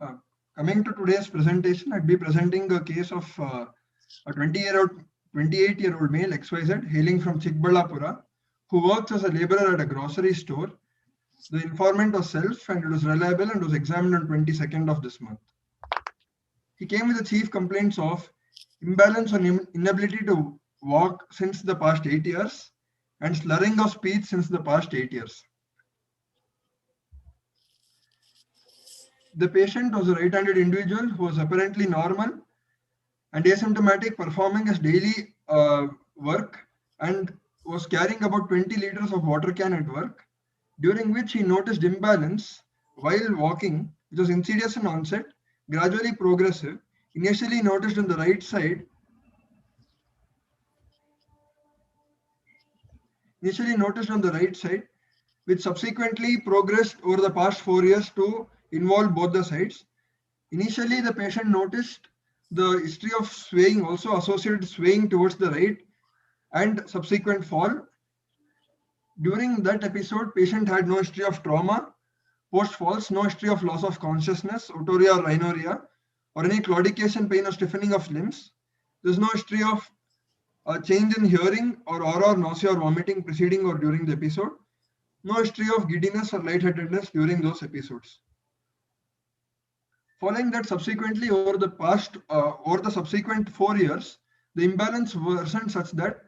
Uh, Coming to today's presentation, I'd be presenting a case of a 28-year-old male XYZ hailing from Chikbalapura who works as a laborer at a grocery store. The informant was self and it was reliable and was examined on 22nd of this month. He came with the chief complaints of imbalance or inability to walk since the past 8 years and slurring of speech since the past 8 years. The patient was a right-handed individual who was apparently normal and asymptomatic, performing his daily work and was carrying about 20 liters of water can at work, during which he noticed imbalance while walking, which was insidious in onset, gradually progressive, initially noticed on the right side, which subsequently progressed over the past 4 years to involve both the sides. Initially, the patient noticed the history of swaying, also associated swaying towards the right and subsequent fall. During that episode, patient had no history of trauma, post-falls, no history of loss of consciousness, otorrhea or rhinorrhea, or any claudication, pain or stiffening of limbs. There's no history of a change in hearing or aura or nausea or vomiting preceding or during the episode. No history of giddiness or lightheadedness during those episodes. Following that, subsequently over the subsequent 4 years, the imbalance worsened such that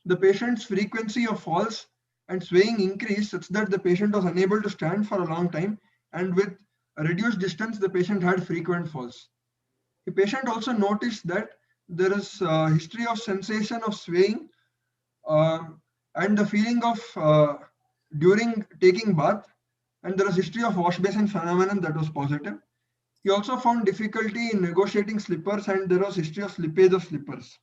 the patient's frequency of falls and swaying increased such that the patient was unable to stand for a long time, and with a reduced distance, the patient had frequent falls. The patient also noticed that there is a history of sensation of swaying and the feeling of during taking bath, and there is history of wash basin phenomenon that was positive. He also found difficulty in negotiating slippers and there was history of slippage of slippers.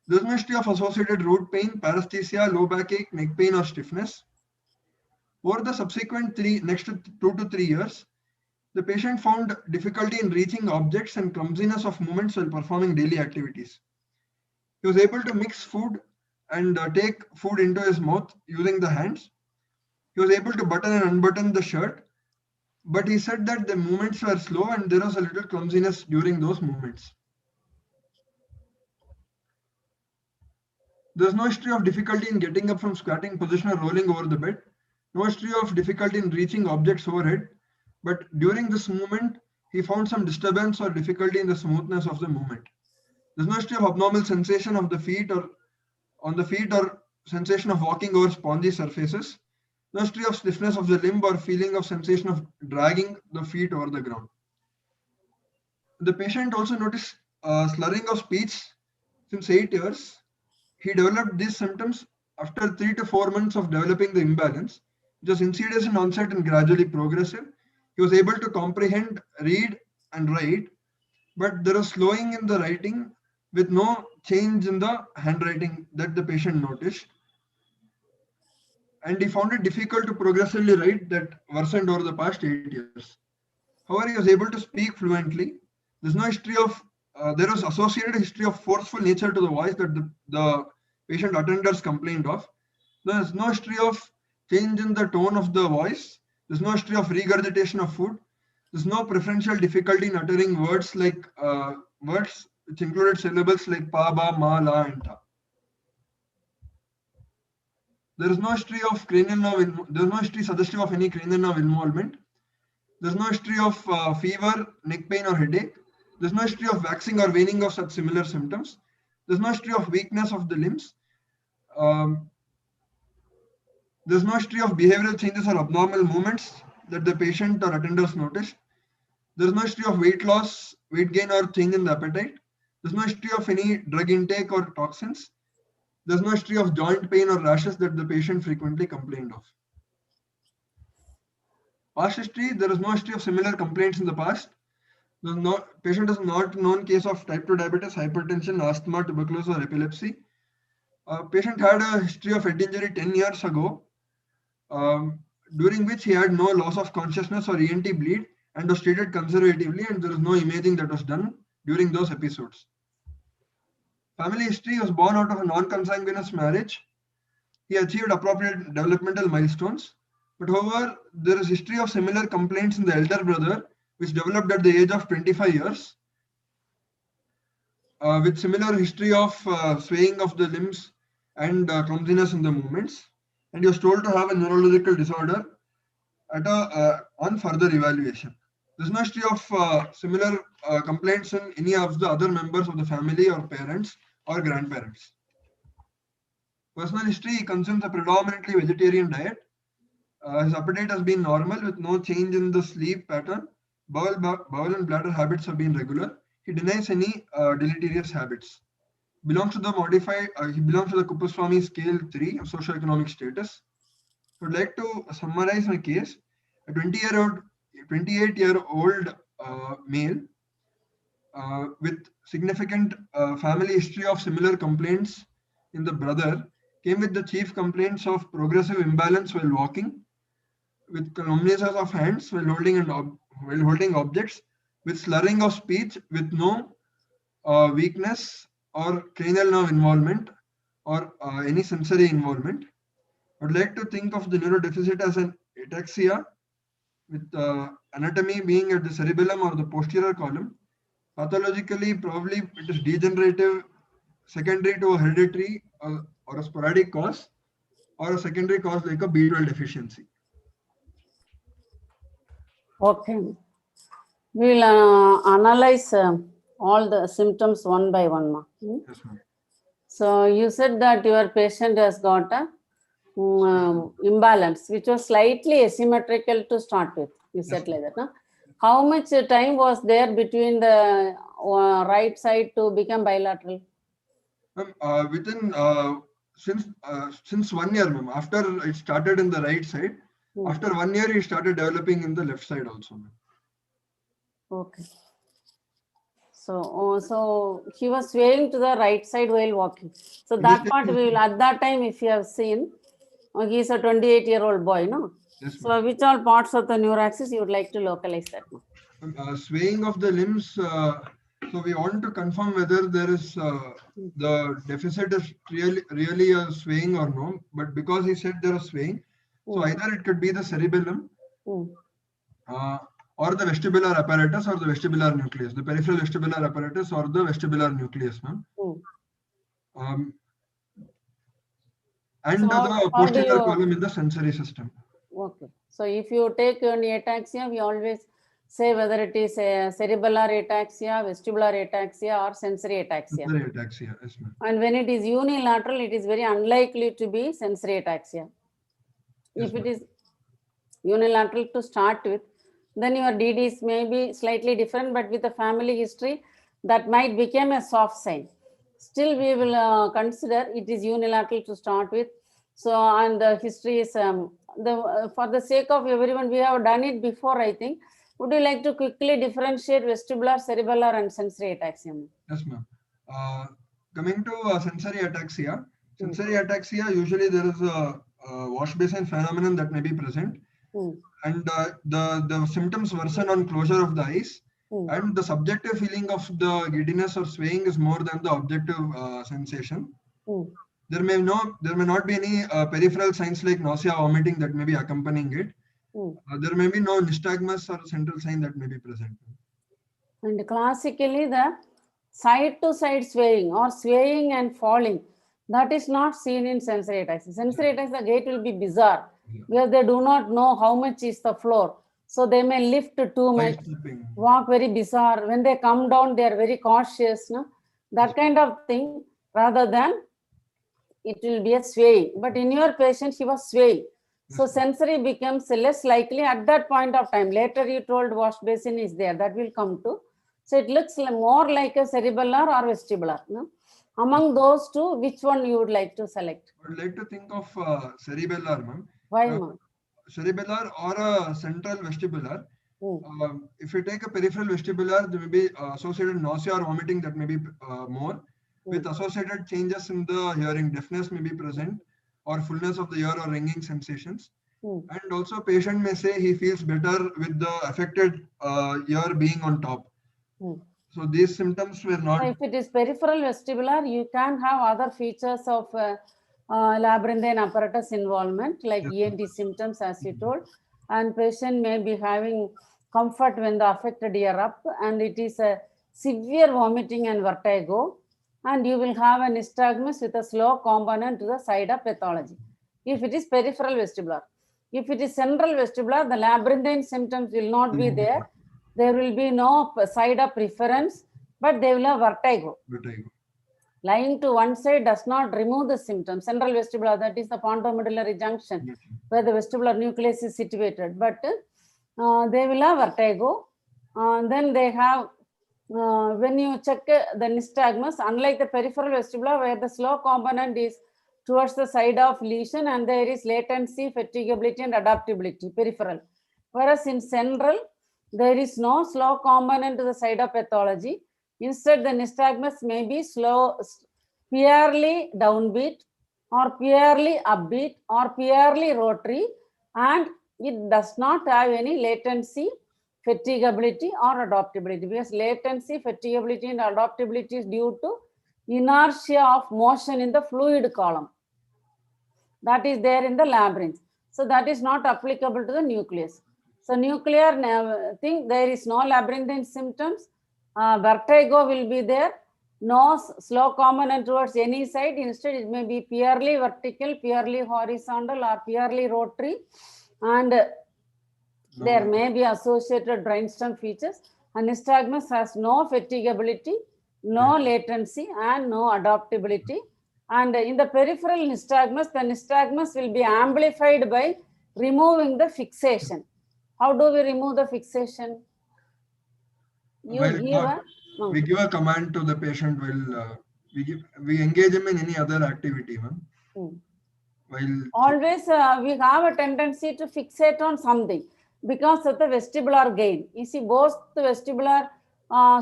There is no history of associated root pain, paresthesia, low backache, neck pain or stiffness. Over the subsequent next 2 to 3 years, the patient found difficulty in reaching objects and clumsiness of movements while performing daily activities. He was able to mix food and take food into his mouth using the hands. He was able to button and unbutton the shirt, but he said that the movements were slow and there was a little clumsiness during those movements. There's no history of difficulty in getting up from squatting position or rolling over the bed. No history of difficulty in reaching objects overhead, but during this movement, he found some disturbance or difficulty in the smoothness of the movement. There's no history of abnormal sensation of the feet or on the feet or sensation of walking over spongy surfaces. No history of stiffness of the limb or feeling of sensation of dragging the feet over the ground. The patient also noticed slurring of speech since 8 years. He developed these symptoms after 3 to 4 months of developing the imbalance, which was insidious in onset and gradually progressive. He was able to comprehend, read, and write, but there was slowing in the writing with no change in the handwriting that the patient noticed. And he found it difficult to progressively write that worsened over the past 8 years. However, he was able to speak fluently. There's no history of, there was associated history of forceful nature to the voice that the patient attenders complained of. There's no history of change in the tone of the voice. There's no history of regurgitation of food. There's no preferential difficulty in uttering words like words which included syllables like pa, ba, ma, la, and ta. There is no history of cranial nerve. There is no history suggestive of any cranial nerve involvement. There is no history of fever, neck pain, or headache. There is no history of waxing or waning of such similar symptoms. There is no history of weakness of the limbs. There is no history of behavioral changes or abnormal movements that the patient or attenders noticed. There is no history of weight loss, weight gain, or change in the appetite. There is no history of any drug intake or toxins. There is no history of joint pain or rashes that the patient frequently complained of. Past history, there is no history of similar complaints in the past. The patient is not known case of type 2 diabetes, hypertension, asthma, tuberculosis, or epilepsy. Patient had a history of head injury 10 years ago, during which he had no loss of consciousness or ENT bleed and was treated conservatively, and there is no imaging that was done during those episodes. Family history: was born out of a non-consanguineous marriage. He achieved appropriate developmental milestones, but however, there is history of similar complaints in the elder brother, which developed at the age of 25 years, with similar history of swaying of the limbs and clumsiness in the movements. And he was told to have a neurological disorder on further evaluation. There's no history of similar complaints in any of the other members of the family or parents or grandparents. Personal history: he consumes a predominantly vegetarian diet. His appetite has been normal with no change in the sleep pattern. Bowel and bladder habits have been regular. He denies any deleterious habits. Belongs to the modified. He belongs to the Kuppaswamy scale 3 of socioeconomic status. I would like to summarize my case. A 28-year-old male with significant family history of similar complaints in the brother came with the chief complaints of progressive imbalance while walking, with numbnesses of hands while holding objects, with slurring of speech, with no weakness or cranial nerve involvement or any sensory involvement. I would like to think of the neurodeficit as an ataxia, with anatomy being at the cerebellum or the posterior column. Pathologically, probably it is degenerative, secondary to a hereditary or a sporadic cause, or a secondary cause like a B12 deficiency. Okay. We will analyze all the symptoms one by one. Yes, ma'am. So you said that your patient has got a imbalance, which was slightly asymmetrical to start with. You said like that. No? How much time was there between the right side to become bilateral? Within since 1 year, ma'am. After it started in the right side, after 1 year he started developing in the left side also, ma'am. Okay. So, so he was swaying to the right side while walking. So that part we will, at that time, if you have seen, he is a 28-year-old boy, no? Yes, so which all parts of the neuroaxis you would like to localize that? Swaying of the limbs. So we want to confirm whether there is the deficit is really a swaying or no. But because he said there is swaying, so either it could be the cerebellum, or the vestibular apparatus or the vestibular nucleus, the peripheral vestibular apparatus or the vestibular nucleus, ma'am. And so the posterior column in the sensory system. Okay. So if you take any ataxia, we always say whether it is a cerebellar ataxia, vestibular ataxia, or sensory ataxia. Sensory ataxia, yes, ma'am. And when it is unilateral, it is very unlikely to be sensory ataxia. Yes, if it is unilateral to start with, then your DDs may be slightly different, but with a family history, that might become a soft sign. Still, we will consider it is unilateral to start with. So, and the history is, for the sake of everyone, we have done it before, I think. Would you like to quickly differentiate vestibular, cerebellar, and sensory ataxia? Yes, ma'am. Coming to sensory ataxia, usually there is a wash basin phenomenon that may be present. And the symptoms worsen on closure of the eyes, and the subjective feeling of the giddiness or swaying is more than the objective sensation. There may not be any peripheral signs like nausea, vomiting that may be accompanying it. There may be no nystagmus or central sign that may be present. And classically, the side-to-side swaying or swaying and falling, that is not seen in sensory ataxia. Sensory ataxia, the gait will be bizarre, because they do not know how much is the floor. So they may lift too much, walk very bizarre. When they come down, they are very cautious. No? That kind of thing, rather than it will be a swaying. But in your patient, he was swaying. So sensory becomes less likely at that point of time. Later you told wash basin is there, that will come to. So it looks more like a cerebellar or vestibular. No? Among those two, which one you would like to select? I would like to think of cerebellar, ma'am. Why, ma'am? Cerebellar or a central vestibular. If you take a peripheral vestibular, there may be associated nausea or vomiting that may be more, with associated changes in the hearing. Deafness may be present, or fullness of the ear or ringing sensations. And also patient may say he feels better with the affected ear being on top. So these symptoms were not. So if it is peripheral vestibular, you can have other features of labyrinthine apparatus involvement, like ENT symptoms, as you told, and patient may be having comfort when the affected ear up, and it is a severe vomiting and vertigo, and you will have a nystagmus with a slow component to the side of pathology. If it is peripheral vestibular. If it is central vestibular, the labyrinthine symptoms will not be there. There will be no side of preference, but they will have vertigo. Lying to one side does not remove the symptoms. Central vestibular, that is the pontomedullary junction where the vestibular nucleus is situated. But they will have vertigo. Then they have, when you check the nystagmus, unlike the peripheral vestibular where the slow component is towards the side of lesion and there is latency, fatigability and adaptability, peripheral. Whereas in central, there is no slow component to the side of pathology. Instead, the nystagmus may be slow, purely downbeat or purely upbeat or purely rotary, and it does not have any latency, fatigability or adaptability, because latency, fatigability and adaptability is due to inertia of motion in the fluid column. That is there in the labyrinth. So that is not applicable to the nucleus. So nuclear thing, there is no labyrinthine symptoms. Vertigo will be there. No slow component towards any side. Instead, it may be purely vertical, purely horizontal or purely rotary. And there may be associated brainstem features. And nystagmus has no fatigability, no latency and no adaptability. And in the peripheral nystagmus, the nystagmus will be amplified by removing the fixation. How do we remove the fixation? We give a command to the patient while we engage him in any other activity. Always we have a tendency to fixate on something because of the vestibular gain. You see, both the vestibular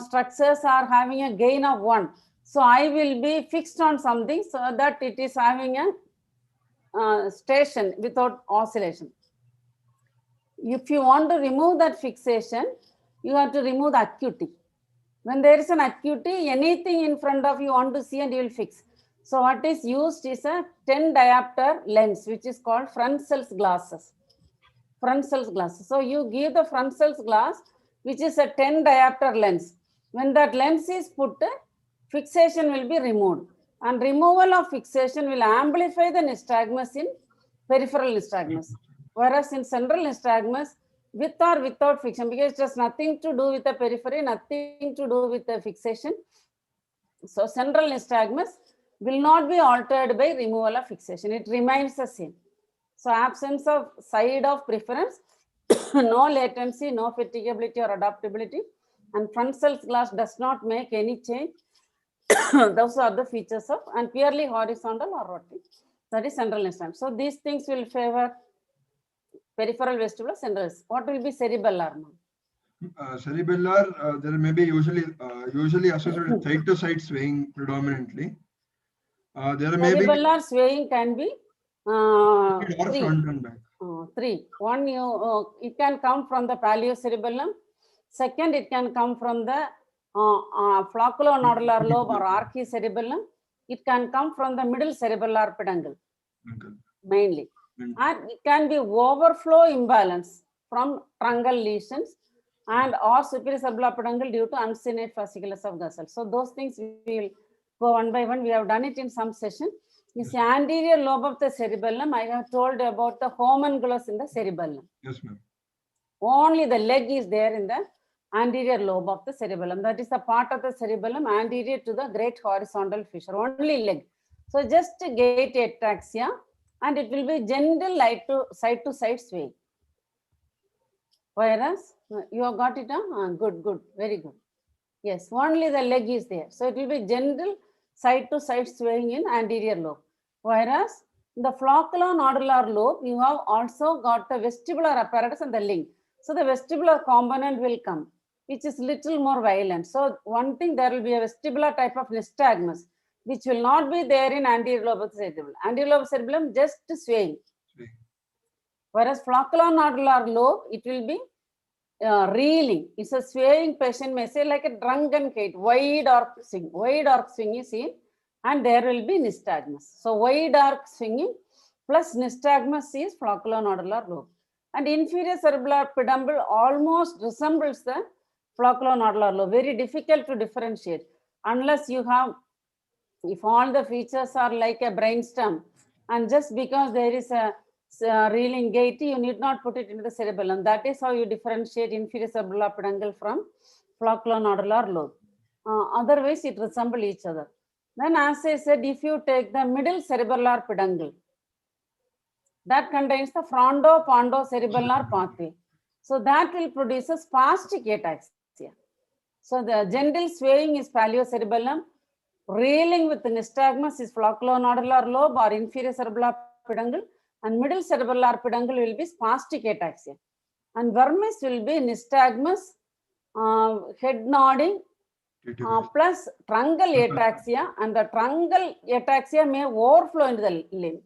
structures are having a gain of 1. So I will be fixed on something so that it is having a station without oscillation. If you want to remove that fixation, you have to remove the acuity. When there is an acuity, anything in front of you want to see and you will fix. So what is used is a 10 diopter lens, which is called Frenzel's glasses. Frenzel's glasses. So you give the Frenzel's glass, which is a 10 diopter lens. When that lens is put, fixation will be removed, and removal of fixation will amplify the nystagmus in peripheral nystagmus. Whereas in central nystagmus, with or without fixation, because it has nothing to do with the periphery, nothing to do with the fixation. So central nystagmus will not be altered by removal of fixation. It remains the same. So absence of side of preference, no latency, no fatigability or adaptability, and Frenzel's glass does not make any change. Those are the features of, and purely horizontal or rotary. That is central nystagmus. So these things will favor peripheral vestibular, central. What will be cerebellar? Cerebellar, there may be usually associated with side to side swaying predominantly. There may be cerebellar swaying can be three. One, it can come from the paleo-cerebellum. Second, it can come from the flocculonodular lobe or archicerebellum. It can come from the middle cerebellar peduncle, mainly. And it can be overflow imbalance from truncal lesions and or superior cerebellar peduncle due to uncinate fasciculus of Gessel. So those things we will go one by one. We have done it in some session. This anterior lobe of the cerebellum, I have told about the homunculus in the cerebellum. Yes, ma'am. Only the leg is there in the anterior lobe of the cerebellum. That is the part of the cerebellum anterior to the great horizontal fissure. Only leg. So just gait ataxia, and it will be gentle side to side swaying. Whereas you have got it, good, very good. Yes, only the leg is there. So it will be gentle side to side swaying in anterior lobe. Whereas in the flocculonodular lobe, you have also got the vestibular apparatus and the link. So the vestibular component will come, which is little more violent. So one thing, there will be a vestibular type of nystagmus, which will not be there in anterior lobe of the cerebellum. Anterior lobe of the cerebellum just swaying. Whereas flocculonodular lobe, it will be reeling. It's a swaying patient may say like a drunken kite, wide arc swing is seen, and there will be nystagmus. So wide arc swinging plus nystagmus is flocculonodular lobe. And inferior cerebellar peduncle almost resembles the flocculonodular lobe. Very difficult to differentiate unless you have, if all the features are like a brainstem, and just because there is a reeling gait, you need not put it into the cerebellum. That is how you differentiate inferior cerebellar peduncle from flocculonodular lobe. Otherwise, it resembles each other. Then, as I said, if you take the middle cerebellar peduncle, that contains the frontopontocerebellar pathway. So that will produce a spastic ataxia. So the gentle swaying is paliocerebellum, reeling with nystagmus is flocculonodular lobe or inferior cerebellar peduncle, and middle cerebellar peduncle will be spastic ataxia. And vermis will be nystagmus, head nodding, plus truncal ataxia, and the truncal ataxia may overflow into the limb.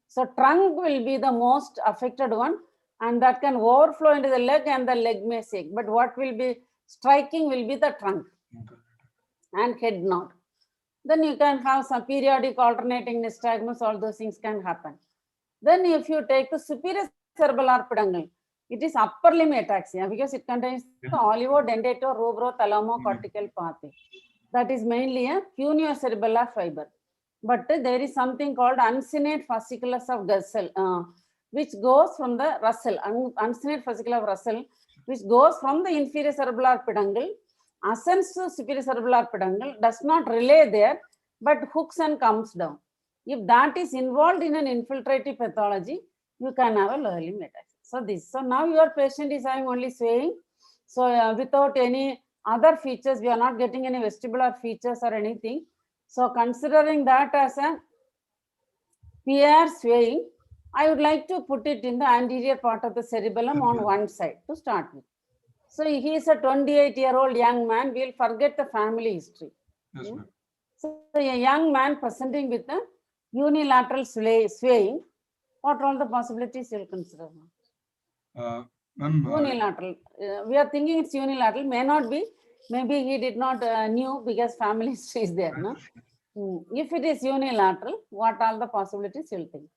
So trunk will be the most affected one, and that can overflow into the leg and the leg may shake. But what will be striking will be the trunk and head nod. Then you can have some periodic alternating nystagmus, all those things can happen. Then if you take the superior cerebellar peduncle, it is upper limb ataxia because it contains the olivo-dentato-rubro-thalamocortical pathway. That is mainly a cuneo-cerebellar fiber. But there is something called uncinate fasciculus of Russell, which goes from the Russell, uncinate fasciculus of Russell, which goes from the inferior cerebellar peduncle, ascends to superior cerebellar peduncle, does not relay there, but hooks and comes down. If that is involved in an infiltrative pathology, you can have a lower limb ataxia. So now your patient is having only swaying. So without any other features, we are not getting any vestibular features or anything. So considering that as a PR swaying, I would like to put it in the anterior part of the cerebellum on one side to start with. So he is a 28-year-old young man. We'll forget the family history. Yes, so a young man presenting with a unilateral swaying. What are all the possibilities you'll consider? Unilateral. We are thinking it's unilateral. May not be. Maybe he did not knew because family history is there. No? If it is unilateral, what are the possibilities you'll think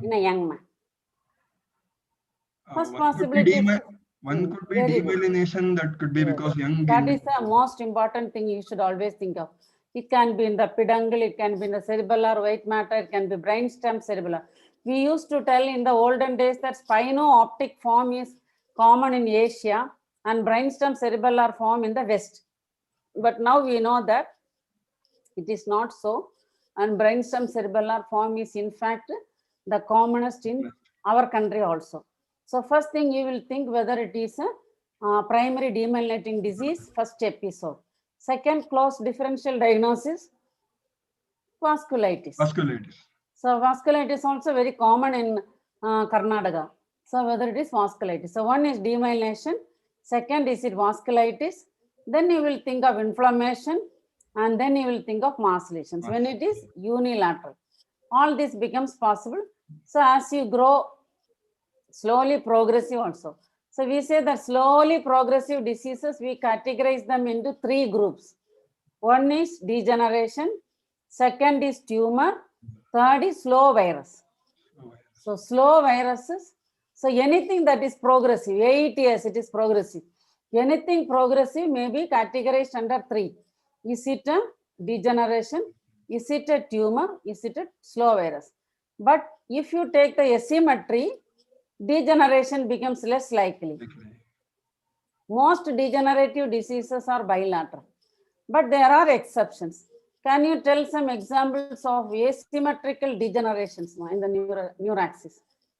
in a young man? First possibility. One could be demyelination. That could be because young. That is the most important thing you should always think of. It can be in the peduncle, it can be in the cerebellar white matter, it can be brainstem cerebellar. We used to tell in the olden days that spino-optic form is common in Asia and brainstem cerebellar form in the West. But now we know that it is not so, and brainstem cerebellar form is in fact the commonest in our country also. So first thing you will think whether it is a primary demyelinating disease, first episode. Second, close differential diagnosis, vasculitis. So vasculitis also very common in Karnataka. So whether it is vasculitis. So one is demyelination. Second is it vasculitis. Then you will think of inflammation. And then you will think of mass lesions when it is unilateral. All this becomes possible. So as you grow, slowly progressive also. So we say that slowly progressive diseases, we categorize them into three groups. One is degeneration, second is tumor, third is slow virus. So slow viruses, so anything that is progressive, 8 years it is progressive. Anything progressive may be categorized under three. Is it a degeneration? Is it a tumor? Is it a slow virus? But if you take the asymmetry, degeneration becomes less likely. Most degenerative diseases are bilateral, but there are exceptions. Can you tell some examples of asymmetrical degenerations in the neuraxis?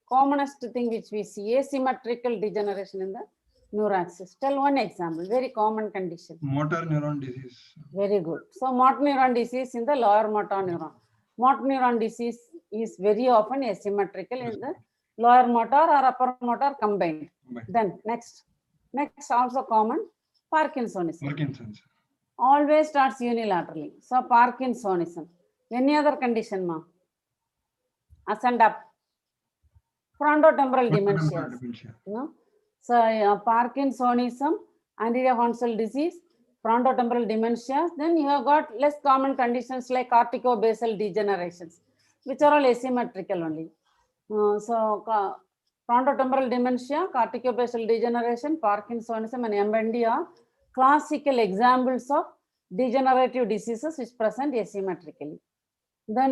Commonest thing which we see, asymmetrical degeneration in the neuraxis. Tell one example, very common condition. Motor neuron disease. Very good. So motor neuron disease in the lower motor neuron. Motor neuron disease is very often asymmetrical in the lower motor or upper motor combined. Then next also common, Parkinsonism. Always starts unilaterally. So Parkinsonism. Any other condition, ma? Ascend up. Frontotemporal dementia. No? So Parkinsonism, anterior hornsel disease, frontotemporal dementia. Then you have got less common conditions like corticobasal degenerations, which are all asymmetrical only. So Frontotemporal dementia, corticobasal degeneration, Parkinsonism, and MND are classical examples of degenerative diseases which present asymmetrically. Then,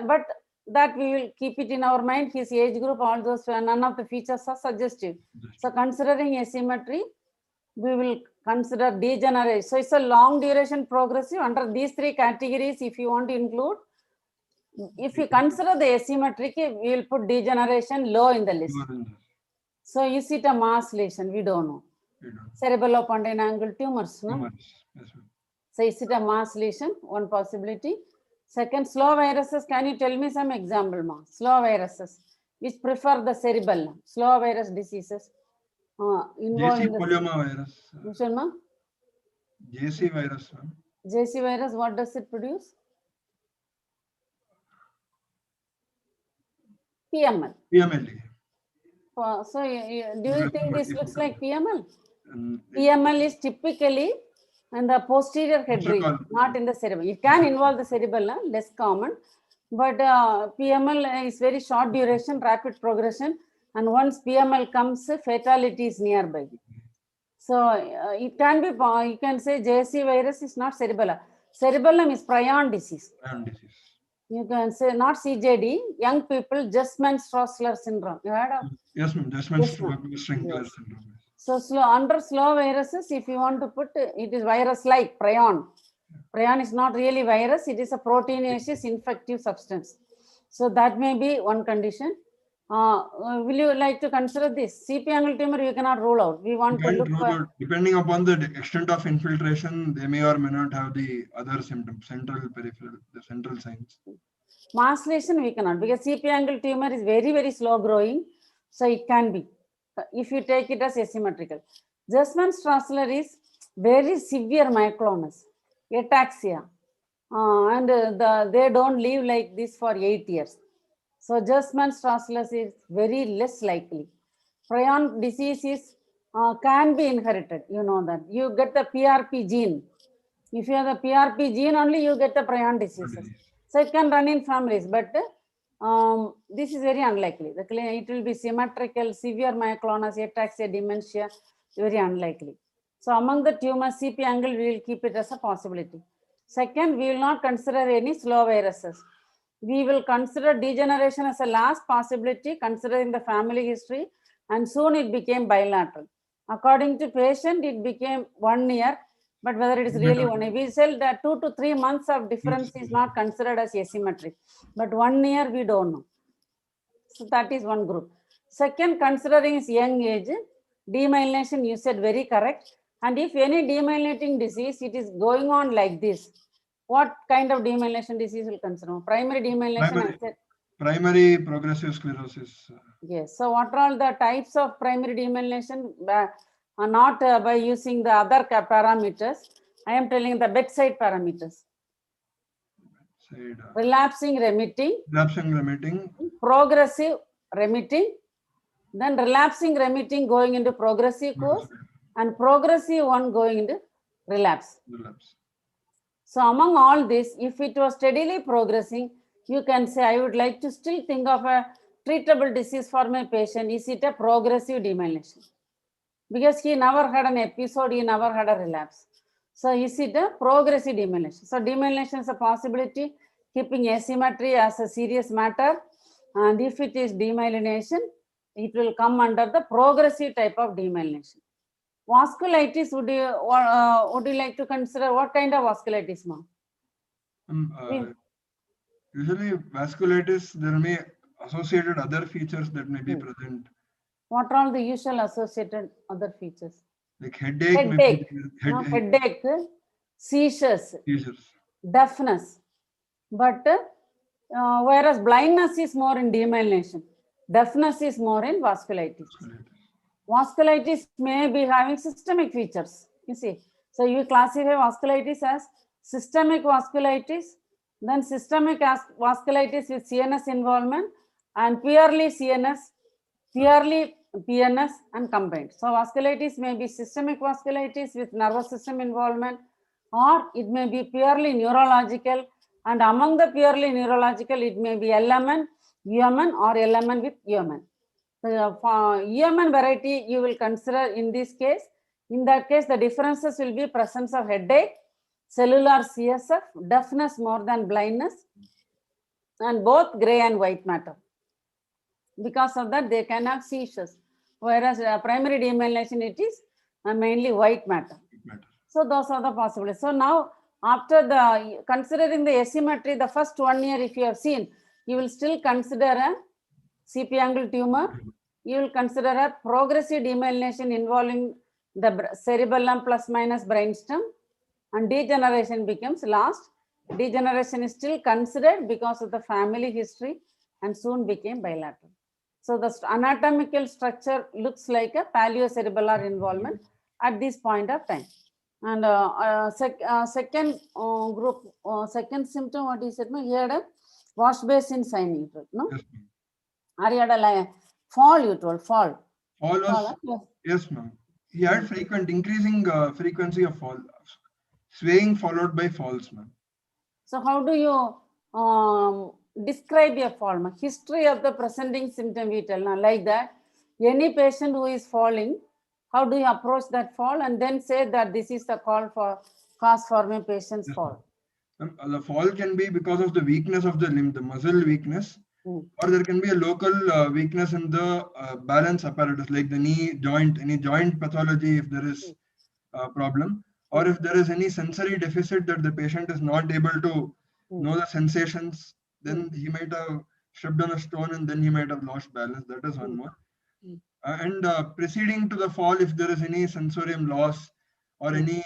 but that we will keep it in our mind, his age group, all those, none of the features are suggestive. So considering asymmetry, we will consider degeneration. So it's a long duration progressive. Under these three categories, if you want to include, if you consider the asymmetric, we will put degeneration low in the list. So is it a mass lesion? We don't know. Cerebellopontine angle tumors, no? Yes, so is it a mass lesion? One possibility. Second, slow viruses. Can you tell me some example, ma? Slow viruses which prefer the cerebellum. Slow virus diseases involved in the polyoma virus. Which one, ma? JC virus. JC virus. What does it produce? PML. PML. So do you think this looks like PML? PML is typically in the posterior head region, not in the cerebellum. It can involve the cerebellum, less common, but PML is very short duration, rapid progression, and once PML comes, fatality is nearby. So it can be, you can say JC virus is not cerebellum. Cerebellum is prion disease. You can say not CJD, young people, Justman-Stroessler syndrome. You heard of? Yes, ma'am. Justman-Stroessler syndrome. So under slow viruses, if you want to put, it is virus-like prion. Prion is not really virus, it is a proteinaceous infective substance. So that may be one condition. Will you like to consider this? CP angle tumor you cannot rule out. We want to look for... Depending upon the extent of infiltration, they may or may not have the other symptoms, central, peripheral, the central signs. Mass lesion we cannot, because CP angle tumor is very, very slow growing. So it can be, if you take it as asymmetrical. Justman-Stroessler is very severe myoclonus, ataxia, and they don't live like this for 8 years. So Justman-Stroessler is very less likely. Prion disease is can be inherited. You know that you get the PRP gene. If you have the PRP gene only, you get the prion diseases. So it can run in families, but this is very unlikely. It will be symmetrical, severe myoclonus, ataxia, dementia, very unlikely. So among the tumors, CP angle, we will keep it as a possibility. Second, we will not consider any slow viruses. We will consider degeneration as a last possibility, considering the family history, and soon it became bilateral. According to patient, it became 1 year, but whether it is really 1 year, we said that 2 to 3 months of difference is not considered as asymmetric, but 1 year we don't know. So that is one group. Second, considering is young age, demyelination, you said very correct. And if any demyelinating disease, it is going on like this, what kind of demyelination disease will consider? Primary demyelination. Primary progressive sclerosis. Yes. So what are all the types of primary demyelination? Not by using the other parameters. I am telling the bedside parameters. Relapsing remitting. Relapsing remitting. Progressive remitting. Then relapsing remitting going into progressive course. And progressive one going into relapse. So among all this, if it was steadily progressing, you can say, I would like to still think of a treatable disease for my patient. Is it a progressive demyelination? Because he never had an episode, he never had a relapse. So is it a progressive demyelination? So demyelination is a possibility, keeping asymmetry as a serious matter. And if it is demyelination, it will come under the progressive type of demyelination. Vasculitis, would you like to consider what kind of vasculitis, ma'am? Usually vasculitis, there may associated other features that may be present. What are all the usual associated other features? Like headache. Headache, seizures, deafness. But whereas blindness is more in demyelination, deafness is more in vasculitis. Vasculitis may be having systemic features, you see. So you classify vasculitis as systemic vasculitis, then systemic vasculitis with CNS involvement, and purely CNS, purely PNS, and combined. So vasculitis may be systemic vasculitis with nervous system involvement, or it may be purely neurological, and among the purely neurological, it may be LMN, UMN, or LMN with UMN. The UMN variety you will consider in this case. In that case, the differences will be presence of headache, cellular CSF, deafness more than blindness, and both gray and white matter. Because of that, they can have seizures. Whereas primary demyelination, it is mainly white matter. So those are the possibilities. So now, after the considering the asymmetry, the first 1 year, if you have seen, you will still consider a CP angle tumor. You will consider a progressive demyelination involving the cerebellum plus minus brainstem, and degeneration becomes last. Degeneration is still considered because of the family history and soon became bilateral. So the anatomical structure looks like a paleocerebellar involvement at this point of time. And second group, second symptom, what is it? He had a wash basin signing, no? Yes, Or he had a fall, you told, fall. Fall was, Fall, yes. yes, ma'am. He had increasing frequency of fall, swaying followed by falls, ma'am. So how do you describe a fall? History of the presenting symptom we tell now, like that. Any patient who is falling, how do you approach that fall and then say that this is the cause for my patient's fall? The fall can be because of the weakness of the limb, the muscle weakness, or there can be a local weakness in the balance apparatus, like the knee joint, any joint pathology if there is a problem, or if there is any sensory deficit that the patient is not able to know the sensations, then he might have stepped on a stone and then he might have lost balance. That is one more. And preceding to the fall, if there is any sensorium loss or any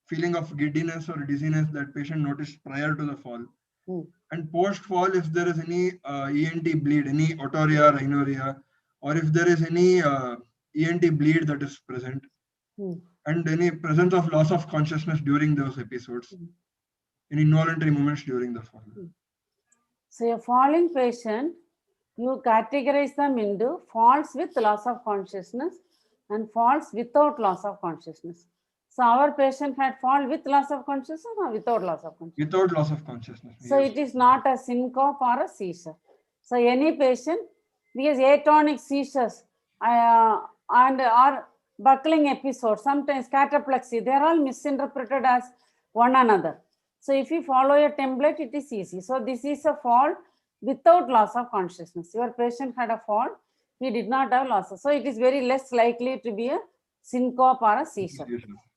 feeling of giddiness or dizziness that patient noticed prior to the fall. And post-fall, if there is any ENT bleed, any otorrhea, rhinorrhea, or if there is any ENT bleed that is present, and any presence of loss of consciousness during those episodes, any involuntary movements during the fall. So a falling patient, you categorize them into falls with loss of consciousness and falls without loss of consciousness. So our patient had fall with loss of consciousness or without loss of consciousness? Without loss of consciousness. So it is not a syncope or a seizure. So any patient, because atonic seizures and or buckling episodes, sometimes cataplexy, they are all misinterpreted as one another. So if you follow a template, it is easy. So this is a fall without loss of consciousness. Your patient had a fall, he did not have losses. So it is very less likely to be a syncope or a seizure.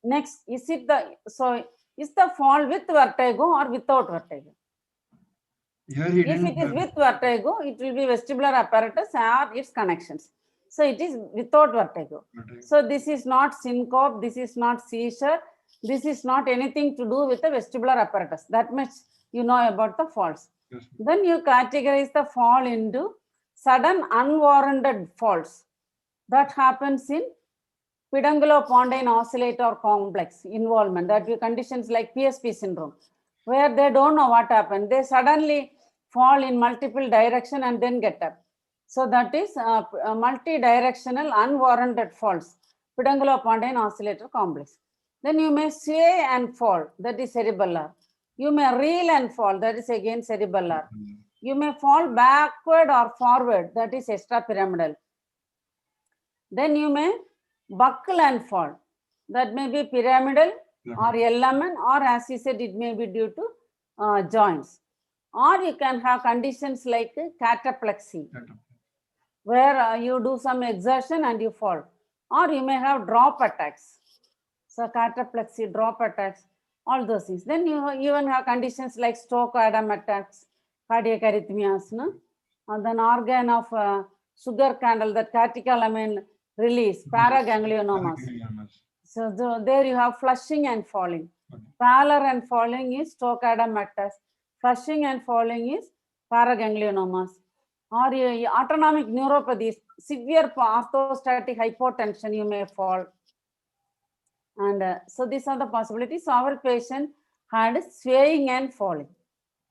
Next, is the fall with vertigo or without vertigo? Here if it is with vertigo, it will be vestibular apparatus or its connections. So it is without vertigo. So this is not syncope, this is not seizure, this is not anything to do with the vestibular apparatus. That much you know about the falls. Yes. Then you categorize the fall into sudden unwarranted falls. That happens in pedunculopontine oscillator complex involvement, that be conditions like PSP syndrome, where they don't know what happened. They suddenly fall in multiple direction and then get up. So that is multi-directional unwarranted falls, pedunculopontine oscillator complex. Then you may sway and fall, that is cerebellar. You may reel and fall, that is again cerebellar. You may fall backward or forward, that is extrapyramidal. Then you may buckle and fall, that may be pyramidal or LMN, or as you said, it may be due to joints. Or you can have conditions like cataplexy, where you do some exertion and you fall. Or you may have drop attacks. So cataplexy, drop attacks, all those things. Then you even have conditions like Stokes-Adam attacks, cardiac arrhythmias, no? And then organ of sugar candle, that catecholamine release, paragangliomas. So there you have flushing and falling. Pallor and falling is Stokes-Adam attacks. Flushing and falling is paragangliomas. Or autonomic neuropathies, severe orthostatic hypotension, you may fall. And so these are the possibilities. So our patient had swaying and falling.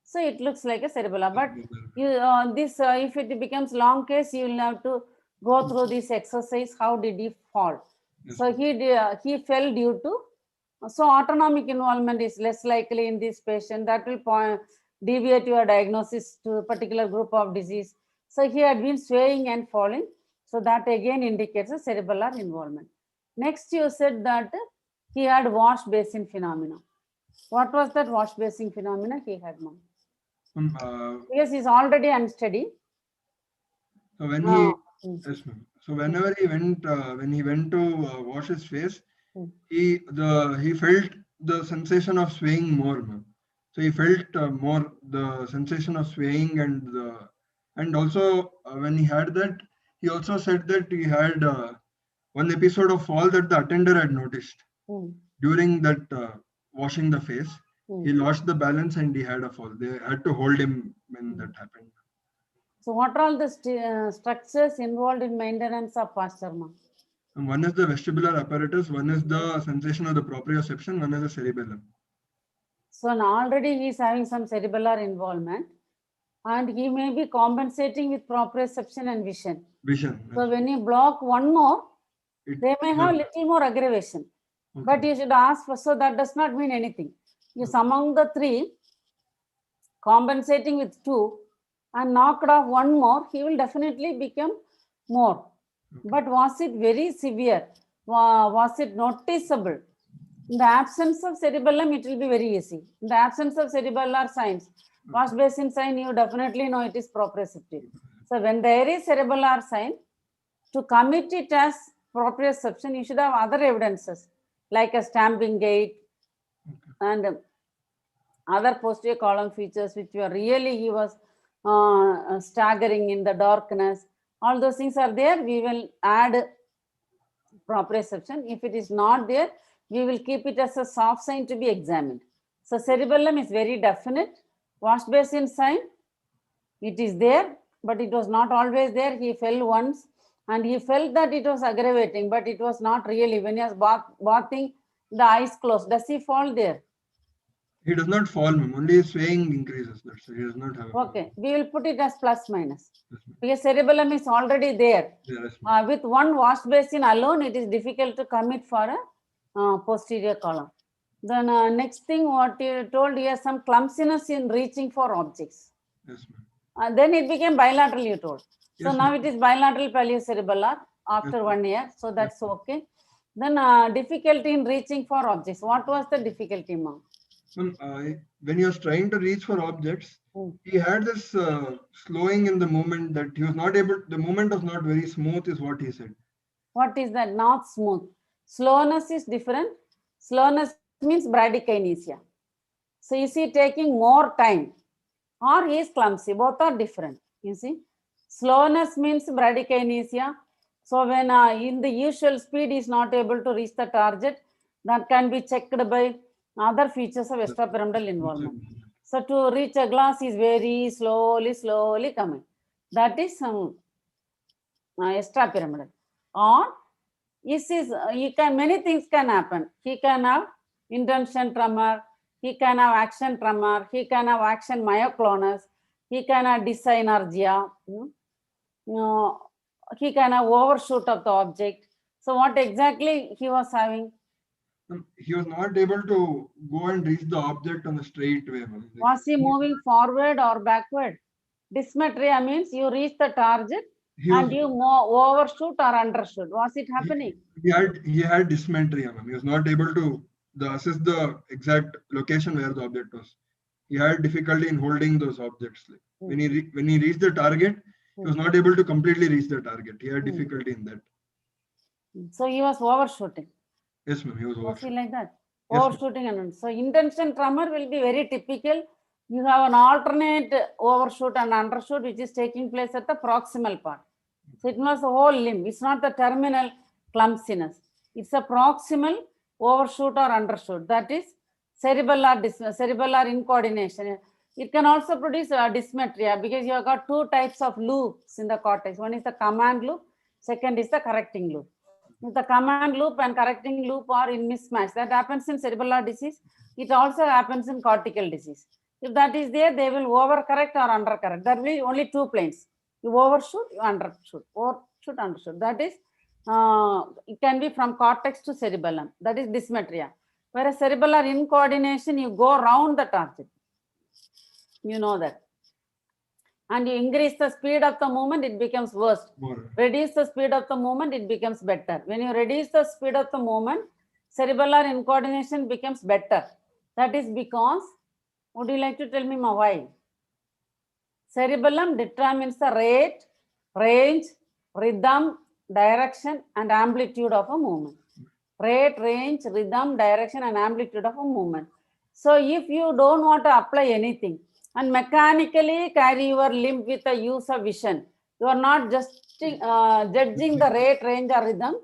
So it looks like a cerebellar. But if it becomes long case, you will have to go through this exercise. How did he fall? Yes. So he fell due to, so autonomic involvement is less likely in this patient. That will deviate your diagnosis to a particular group of disease. So he had been swaying and falling. So that again indicates a cerebellar involvement. Next, you said that he had wash basin phenomena. What was that wash basin phenomena he had, ma'am? Because he's already unsteady. So when yes, ma'am. So whenever he went, when he went to wash his face, he felt the sensation of swaying more, ma'am. So he felt more the sensation of swaying, and also when he had that, he also said that he had one episode of fall that the attender had noticed during that washing the face. He lost the balance and he had a fall. They had to hold him when that happened. So what are all the structures involved in maintenance of posture, ma'am? One is the vestibular apparatus, one is the sensation of the proprioception, one is the cerebellum. So now already he is having some cerebellar involvement, and he may be compensating with proprioception and vision. So when you block one more, they may have little more aggravation. Okay. But you should ask for, so that does not mean anything. Yes, among the three, compensating with two and knocked off one more, he will definitely become more. Okay. But was it very severe? Was it noticeable? In the absence of cerebellum, it will be very easy. In the absence of cerebellar signs, wash basin sign, you definitely know it is proprioceptive. So when there is cerebellar sign, to commit it as proprioception, you should have other evidences like a stamping gait and other posterior column features which were really, he was staggering in the darkness. All those things are there. We will add proprioception. If it is not there, we will keep it as a soft sign to be examined. So cerebellum is very definite. Wash basin sign, it is there, but it was not always there. He fell once and he felt that it was aggravating, but it was not really. When he was bathing, the eyes closed. Does he fall there? He does not fall, ma'am. Only swaying increases. That's he does not have. Okay, we will put it as plus minus. Yes, because cerebellum is already there. Yes, with one wash basin alone, it is difficult to commit for a posterior column. Then next thing, what you told, he has some clumsiness in reaching for objects. Yes, ma'am. Then it became bilateral, you told. So yes, now it is bilateral paleo-cerebellar after 1 year. So that's okay. Then difficulty in reaching for objects. What was the difficulty, ma'am? When he was trying to reach for objects, he had this slowing in the movement that he was not able, the movement was not very smooth is what he said. What is that? Not smooth. Slowness is different. Slowness means bradykinesia. So is he taking more time or he is clumsy? Both are different. You see, slowness means bradykinesia. So when in the usual speed he is not able to reach the target, that can be checked by other features of extrapyramidal involvement. So to reach a glass is very slowly coming. That is extrapyramidal. Or many things can happen. He can have intention tremor, he can have action tremor, he can have action myoclonus, he can have dysynergia, he can have overshoot of the object. So what exactly he was having? He was not able to go and reach the object on a straight way. Was he moving forward or backward? Dysmetria means you reach the target and you overshoot or undershoot. Was it happening? He had dysmetria. He was not able to assess the exact location where the object was. He had difficulty in holding those objects. When he reached the target, he was not able to completely reach the target. He had difficulty in that. So he was overshooting. Yes, ma'am. He was overshooting. Like that. Yes, overshooting and so intention tremor will be very typical. You have an alternate overshoot and undershoot which is taking place at the proximal part. So it was the whole limb. It's not the terminal clumsiness. It's a proximal overshoot or undershoot. That is cerebellar incoordination. It can also produce dysmetria because you have got two types of loops in the cortex. One is the command loop. Second is the correcting loop. If the command loop and correcting loop are in mismatch, that happens in cerebellar disease. It also happens in cortical disease. If that is there, they will overcorrect or undercorrect. There will be only two planes. You overshoot, you undershoot, overshoot, undershoot. That is, it can be from cortex to cerebellum. That is dysmetria. Whereas cerebellar incoordination, you go around the target. You know that. and you increase the speed of the movement, it becomes worse. More. Reduce the speed of the movement, it becomes better. When you reduce the speed of the movement, cerebellar incoordination becomes better. That is because, would you like to tell me why? Cerebellum determines the rate, range, rhythm, direction, and amplitude of a movement. Rate, range, rhythm, direction, and amplitude of a movement. So if you don't want to apply anything and mechanically carry your limb with the use of vision, you are not just judging the rate, range, or rhythm,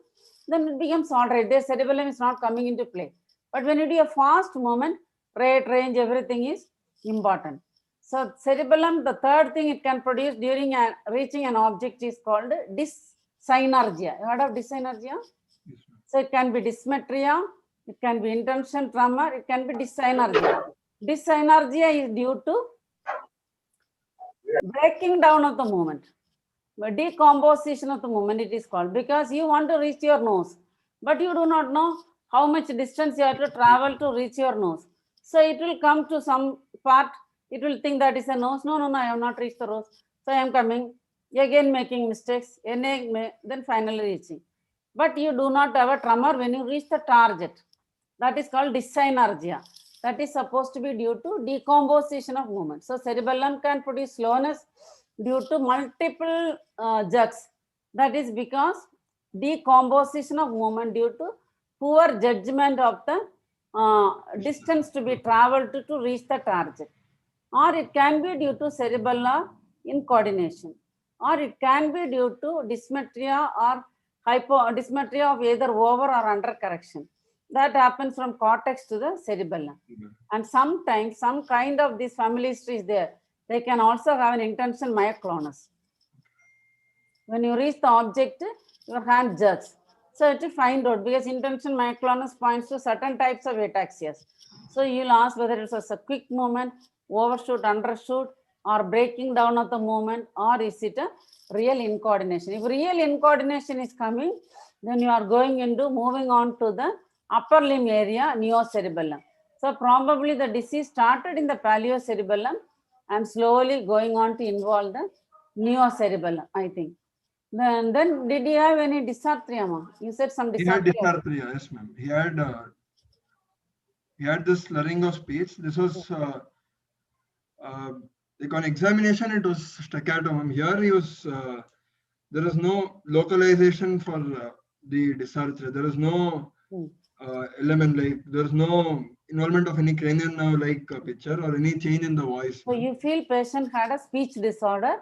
then it becomes all right. The cerebellum is not coming into play. But when you do a fast movement, rate, range, everything is important. So cerebellum, the third thing it can produce during reaching an object is called dyssynergia. You heard of dyssynergia? Yes, So it can be dysmetria, it can be intention tremor, it can be dyssynergia. Dyssynergia is due to breaking down of the movement, decomposition of the movement it is called, because you want to reach your nose, but you do not know how much distance you have to travel to reach your nose. So it will come to some part, it will think that is a nose. No, I have not reached the nose. So I am coming, again making mistakes, then finally reaching. But you do not have a tremor when you reach the target. That is called dyssynergia. That is supposed to be due to decomposition of movement. So cerebellum can produce slowness due to multiple jerks. That is because decomposition of movement due to poor judgment of the distance to be traveled to reach the target. Or it can be due to cerebellar incoordination. Or it can be due to dysmetria or dysmetria of either over or under correction. That happens from cortex to the cerebellum. And sometimes some kind of this family history is there. They can also have an intention myoclonus. When you reach the object, your hand jerks. So it will find out, because intention myoclonus points to certain types of ataxias. So you will ask whether it was a quick movement, overshoot, undershoot, or breaking down of the movement, or is it a real incoordination. If real incoordination is coming, then you are going into moving on to the upper limb area, neocerebellum. So probably the disease started in the paleocerebellum and slowly going on to involve the neocerebellum, I think. Then did he have any dysarthria? You said some dysarthria. He had dysarthria, yes, ma'am. He had this slurring of speech. This was like on examination, it was staccato, ma'am. Here he was. There is no localization for the dysarthria. There is no element, like there is no involvement of any cranial nerve like picture or any change in the voice. So you feel patient had a speech disorder,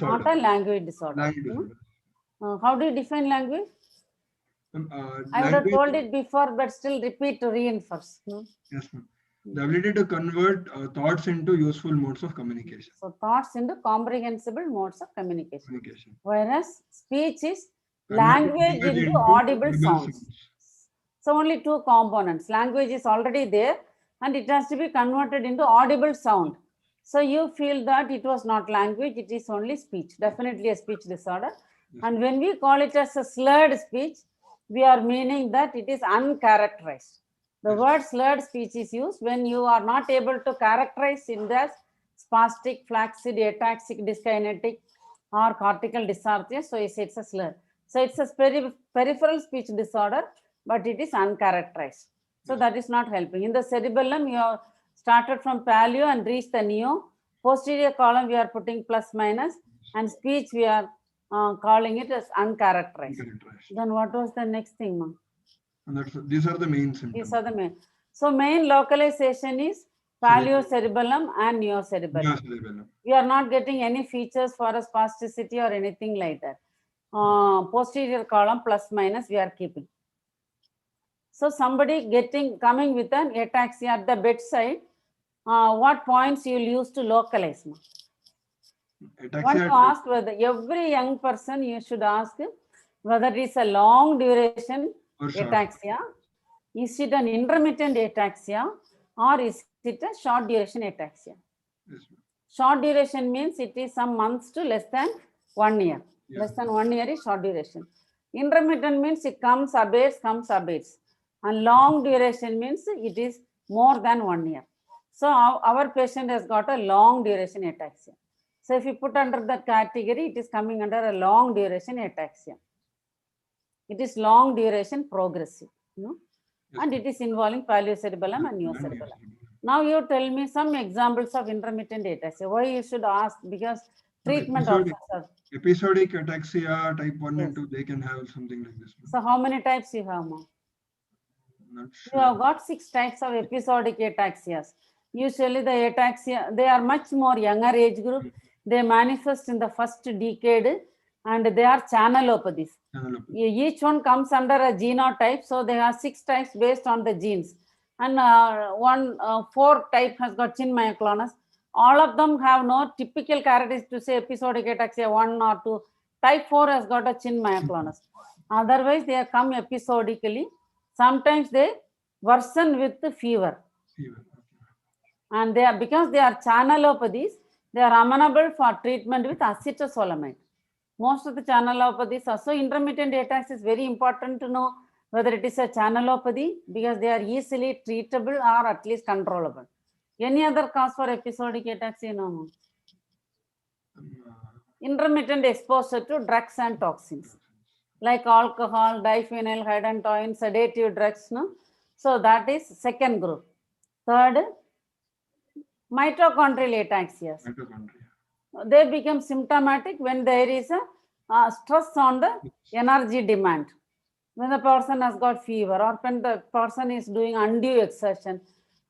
not a language disorder. Language disorder. How do you define language? I would have told it before, but still repeat to reinforce. Yes, ma'am. The ability to convert thoughts into useful modes of communication. So thoughts into comprehensible modes of communication. Whereas speech is language into audible sounds. So only two components. Language is already there and it has to be converted into audible sound. So you feel that it was not language, it is only speech. Definitely a speech disorder. Yes. And when we call it as a slurred speech, we are meaning that it is uncharacterized. The word slurred speech is used when you are not able to characterize in the spastic, flaccid, ataxic, dyskinetic, or cortical dysarthria. So it's a slur. So it's a peripheral speech disorder, but it is uncharacterized. So that is not helping. In the cerebellum, you have started from paleo and reached the neo. Posterior column, we are putting plus minus, and speech we are calling it as uncharacterized. Then what was the next thing, ma'am? These are the main symptoms. These are the main. So main localization is paleocerebellum and neocerebellum. We are not getting any features for a spasticity or anything like that. Posterior column plus minus we are keeping. So somebody coming with an ataxia at the bedside, what points you will use to localize? Want to ask whether every young person you should ask whether it is a long duration ataxia, is it an intermittent ataxia, or is it a short duration ataxia? Yes, short duration means it is some months to less than 1 year. Yeah. Less than 1 year is short duration. Intermittent means it comes, abates, and long duration means it is more than 1 year. So our patient has got a long duration ataxia. So if you put under that category, it is coming under a long duration ataxia. It is long duration progressive, no? Yes, And it is involving paleocerebellum and neocerebellum. Now you tell me some examples of intermittent ataxia. Why you should ask? Because treatment also. Episodic ataxia type 1 Yes. and 2, they can have something like this. So how many types you have, ma'am? Not You have sure. got 6 types of episodic ataxias. Usually the ataxia, they are much more younger age group. They manifest in the first decade and they are channelopathies. Each one comes under a genotype. So they have 6 types based on the genes. And 4 type has got chin myoclonus. All of them have no typical characteristics to say episodic ataxia 1 or 2. Type 4 has got a chin myoclonus. Otherwise, they come episodically. Sometimes they worsen with the fever. And they are, because they are channelopathies, they are amenable for treatment with acetazolamide. Most of the channelopathies are so intermittent ataxia is very important to know whether it is a channelopathy because they are easily treatable or at least controllable. Any other cause for episodic ataxia? No. Intermittent exposure to drugs and toxins like alcohol, diphenylhydantoin, sedative drugs. No? So that is second group. Third, mitochondrial ataxias. They become symptomatic when there is a stress on the energy demand. When the person has got fever or when the person is doing undue exertion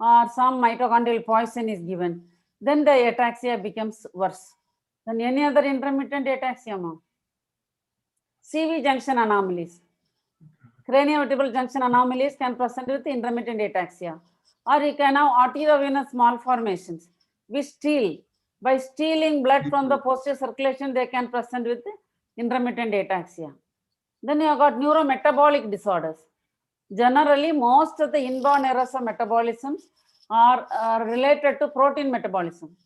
or some mitochondrial poison is given, then the ataxia becomes worse. Then any other intermittent ataxia, ma'am? CV junction anomalies. Craniovertebral junction anomalies can present with intermittent ataxia. Or you can have arteriovenous malformations. We steal. By stealing blood from the posterior circulation, they can present with intermittent ataxia. Then you have got neurometabolic disorders. Generally, most of the inborn errors of metabolism are related to protein metabolism.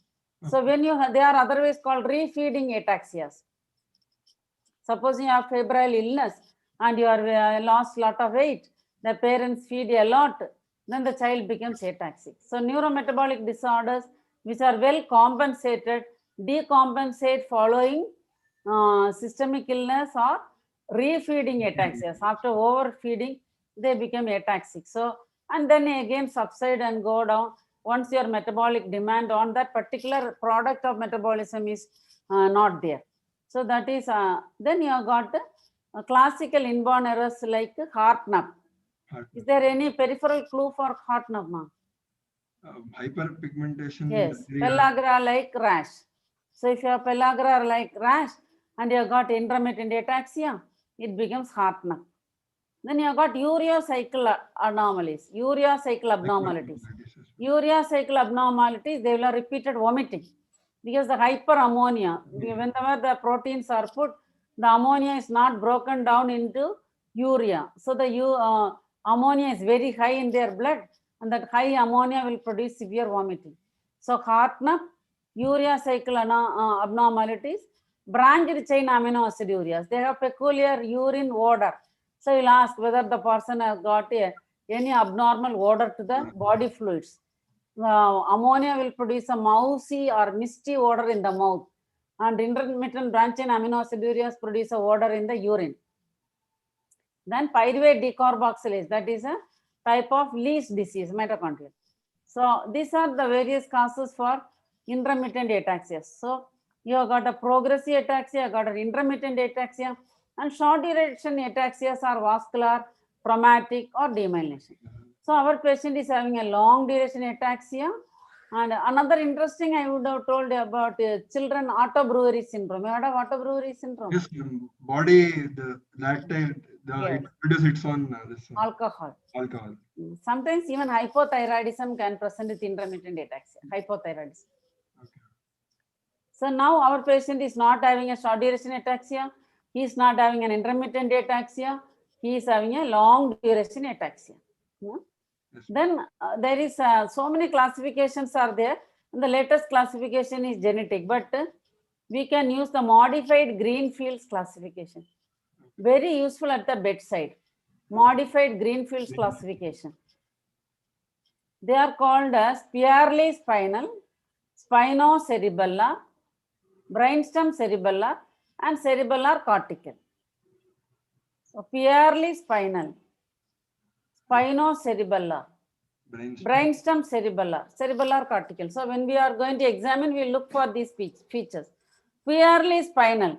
So when you have, they are otherwise called refeeding ataxias. Suppose you have febrile illness and you are lost a lot of weight, the parents feed a lot, then the child becomes ataxic. So neurometabolic disorders which are well compensated, decompensate following systemic illness or refeeding ataxias. After overfeeding, they become ataxic. So, and then again subside and go down once your metabolic demand on that particular product of metabolism is not there. So that is, then you have got classical inborn errors like heart nub. Is there any peripheral clue for heart nub, ma'am? Hyperpigmentation. Yes, pellagra like rash. So if you have pellagra like rash and you have got intermittent ataxia, it becomes heart nub. Then you have got urea cycle anomalies, urea cycle abnormalities. Urea cycle abnormalities, they will have repeated vomiting because the hyperammonia, whenever the proteins are put, the ammonia is not broken down into urea. So the ammonia is very high in their blood and that high ammonia will produce severe vomiting. So heart nub, urea cycle abnormalities, branched chain amino acid ureas, they have peculiar urine odor. So you'll ask whether the person has got any abnormal odor to the body fluids. Ammonia will produce a mousy or misty odor in the mouth, and intermittent branched chain amino acid ureas produce a odor in the urine. Then pyruvate decarboxylase, that is a type of Leach disease, mitochondrial. So these are the various causes for intermittent ataxia. So you have got a progressive ataxia, you have got an intermittent ataxia, and short duration ataxias are vascular, traumatic, or demyelination. So our patient is having a long duration ataxia. And another interesting I would have told about children autobrewery syndrome. You heard of autobrewery syndrome? Yes, body, the lactate, it produces its own alcohol. Alcohol. Sometimes even hypothyroidism can present with intermittent ataxia, hypothyroidism. Okay. So now our patient is not having a short duration ataxia. He is not having an intermittent ataxia. He is having a long duration ataxia. Yeah? Yes. Then there is so many classifications are there. And the latest classification is genetic, but we can use the modified Greenfield's classification. Very useful at the bedside. Modified Greenfield's classification. They are called as Pierley spinal, spinocerebellar, brainstem cerebellar, and cerebellar cortical. So purely spinal, spinocerebellar, brainstem cerebellar, cerebellar cortical. So when we are going to examine, we look for these features. Purely spinal,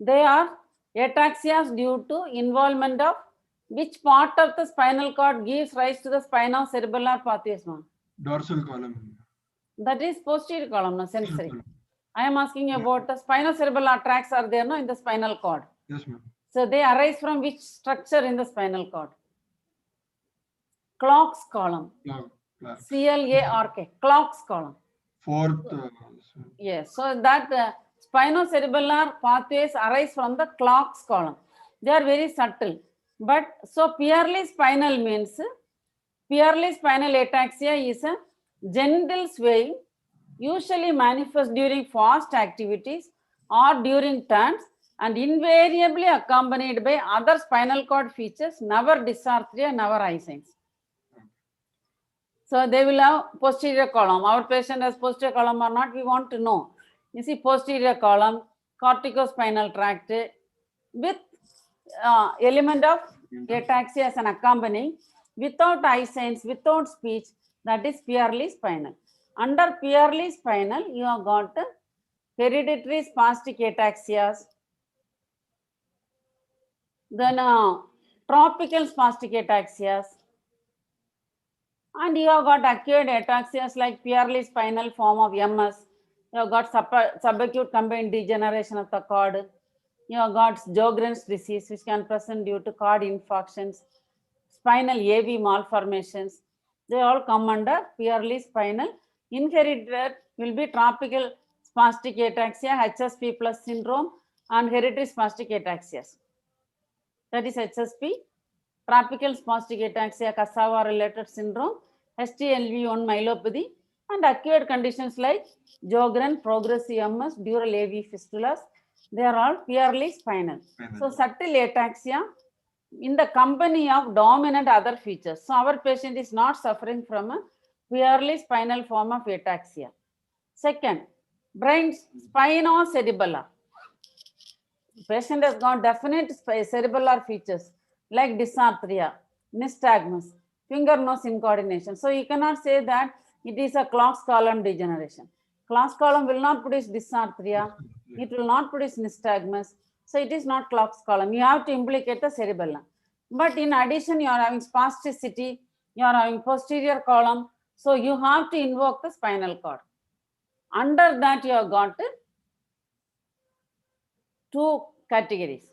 they are ataxias due to involvement of which part of the spinal cord gives rise to the spinocerebellar pathways? Dorsal column. That is posterior column, no, sensory. I am asking about the spinocerebellar tracts are there, no, in the spinal cord. Yes, ma'am. So they arise from which structure in the spinal cord? Clock's column. C-L-A-R-K. Clock's column. Fourth. Yes. So that spinocerebellar pathways arise from the Clock's column. They are very subtle. But so purely spinal means purely spinal ataxia is a gentle swaying, usually manifest during fast activities or during turns, and invariably accompanied by other spinal cord features, never dysarthria, never eye signs. So they will have posterior column. Our patient has posterior column or not, we want to know. You see posterior column, corticospinal tract with element of ataxia as an accompanying, without eye signs, without speech, that is purely spinal. Under purely spinal, you have got hereditary spastic ataxias, then tropical spastic ataxias, and you have got acquired ataxias like purely spinal form of MS. You have got subacute combined degeneration of the cord. You have got Sjogren's disease, which can present due to cord infarctions, spinal AV malformations. They all come under purely spinal. Inherited will be tropical spastic ataxia, HSP plus syndrome, and hereditary spastic ataxias. That is HSP, tropical spastic ataxia, cassava related syndrome, HTLV1 myelopathy, and acquired conditions like Sjogren, progressive MS, dural AV fistulas. They are all purely spinal. So subtle ataxia in the company of dominant other features. So our patient is not suffering from a purely spinal form of ataxia. Second, brain spinocerebellar. Patient has got definite cerebellar features like dysarthria, nystagmus, finger-nose incoordination. So you cannot say that it is a Clock's column degeneration. Clock's column will not produce dysarthria. It will not produce nystagmus. So it is not Clock's column. You have to implicate the cerebellum. But in addition, you are having spasticity, you are having posterior column. So you have to invoke the spinal cord. Under that, you have got two categories.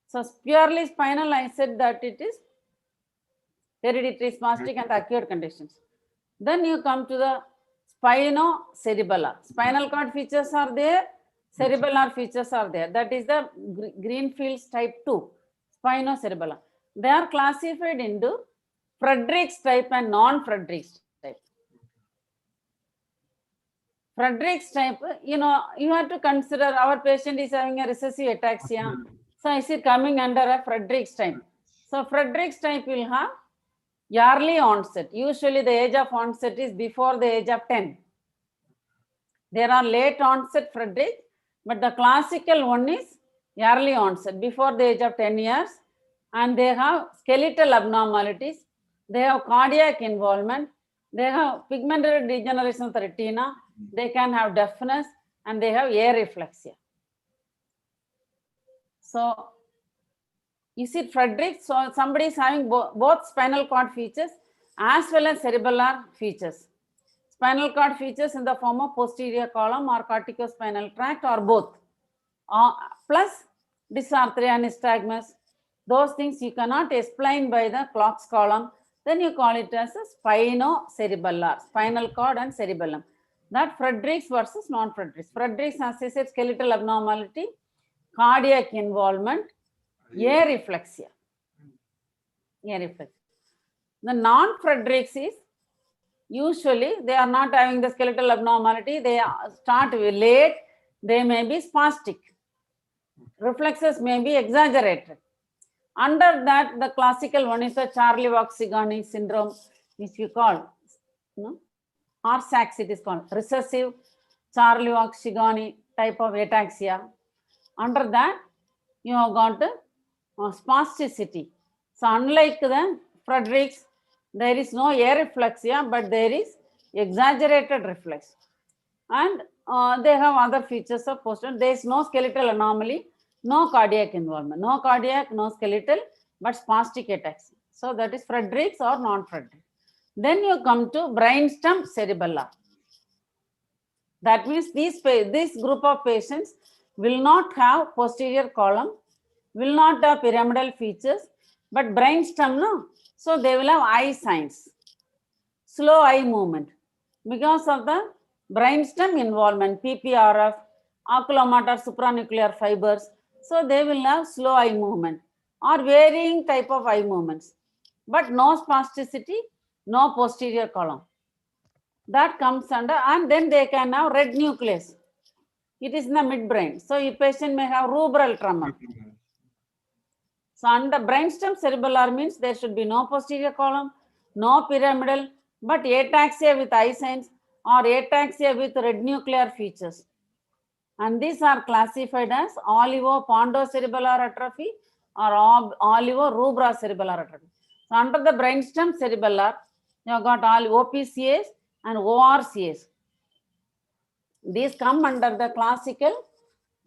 So purely spinal, I said that it is hereditary spastic and acquired conditions. Then you come to the spinocerebellar. Spinal cord features are there, cerebellar features are there. That is the Greenfield's type 2, spinocerebellar. They are classified into Friedreich's type and non-Friedreich's type. Friedreich's type, you know, you have to consider our patient is having a recessive ataxia. So is it coming under a Friedreich's type? So Friedreich's type will have early onset. Usually the age of onset is before the age of 10. There are late onset Friedreich, but the classical one is early onset before the age of 10 years. And they have skeletal abnormalities. They have cardiac involvement. They have pigmented degeneration of the retina. They can have deafness and they have areflexia. So, is it Friedreich? So, somebody is having both spinal cord features as well as cerebellar features. Spinal cord features in the form of posterior column or corticospinal tract or both. Plus dysarthria and nystagmus. Those things you cannot explain by the Clock's column. Then you call it as a spinocerebellar, spinal cord and cerebellum. That Friedreich's versus non-Friedreich's. Friedreich's, as I said, skeletal abnormality, cardiac involvement, areflexia. The non-Friedreich's is usually they are not having the skeletal abnormality. They start late. They may be spastic. Reflexes may be exaggerated. Under that, the classical one is the Charlie-Wachs-Sigani syndrome, which we call, RSACS it is called, recessive Charlie-Wachs-Sigani type of ataxia. Under that, you have got spasticity. So unlike the Friedreich's, there is no areflexia, but there is exaggerated reflex. And they have other features of posture. There is no skeletal anomaly, no cardiac involvement. No cardiac, no skeletal, but spastic ataxia. So that is Friedreich's or non-Friedreich's. Then you come to brainstem cerebellar. That means this group of patients will not have posterior column, will not have pyramidal features, but brainstem, no? So they will have eye signs, slow eye movement. Because of the brainstem involvement, PPRF, oculomotor supranuclear fibers, so they will have slow eye movement or varying type of eye movements, but no spasticity, no posterior column. That comes under, and then they can have red nucleus. It is in the midbrain. So a patient may have rubral tremor. So under brainstem cerebellar means there should be no posterior column, no pyramidal, but ataxia with eye signs or ataxia with red nuclear features. And these are classified as olivo-pontocerebellar atrophy or olivo-rubrocerebellar atrophy. So under the brainstem cerebellar, you have got all OPCAs and ORCAs. These come under the classical,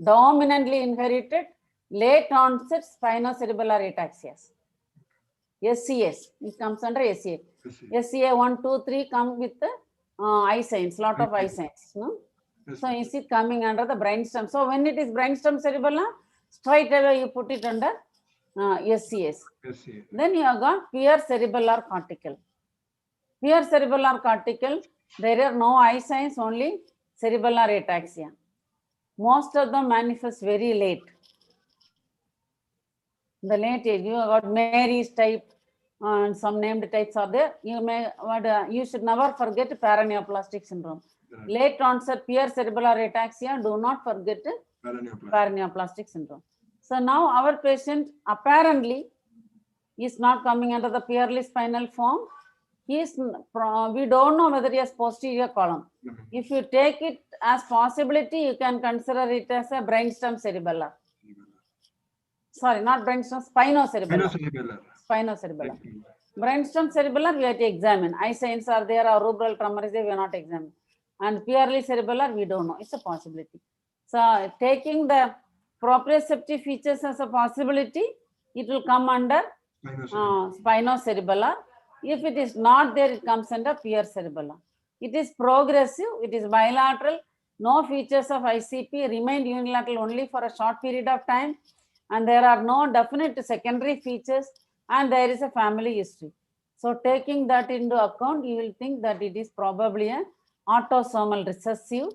dominantly inherited, late onset spinocerebellar ataxias. SCAs, it comes under SCA. SCA 1, 2, 3 come with the eye signs, lot of eye signs. No? So is it coming under the brainstem? So when it is brainstem cerebellar, straight away you put it under SCAs. Then you have got pure cerebellar cortical. Pure cerebellar cortical, there are no eye signs, only cerebellar ataxia. Most of them manifest very late. The late age, you have got Mary's type and some named types are there. You should never forget paraneoplastic syndrome. Right. Late onset pure cerebellar ataxia, do not forget paraneoplastic syndrome. So now our patient apparently is not coming under the purely spinal form. We don't know whether he has posterior column. If you take it as possibility, you can consider it as a brainstem cerebellar. Sorry, not brainstem, spinocerebellar. Spinocerebellar. Brainstem cerebellar, we have to examine. Eye signs are there, or rubral tremor is there, we are not examining. And purely cerebellar, we don't know. It's a possibility. So taking the proprioceptive features as a possibility, it will come under spinocerebellar. If it is not there, it comes under pure cerebellar. It is progressive, it is bilateral, no features of ICP, remain unilateral only for a short period of time, and there are no definite secondary features, and there is a family history. So taking that into account, you will think that it is probably an autosomal recessive,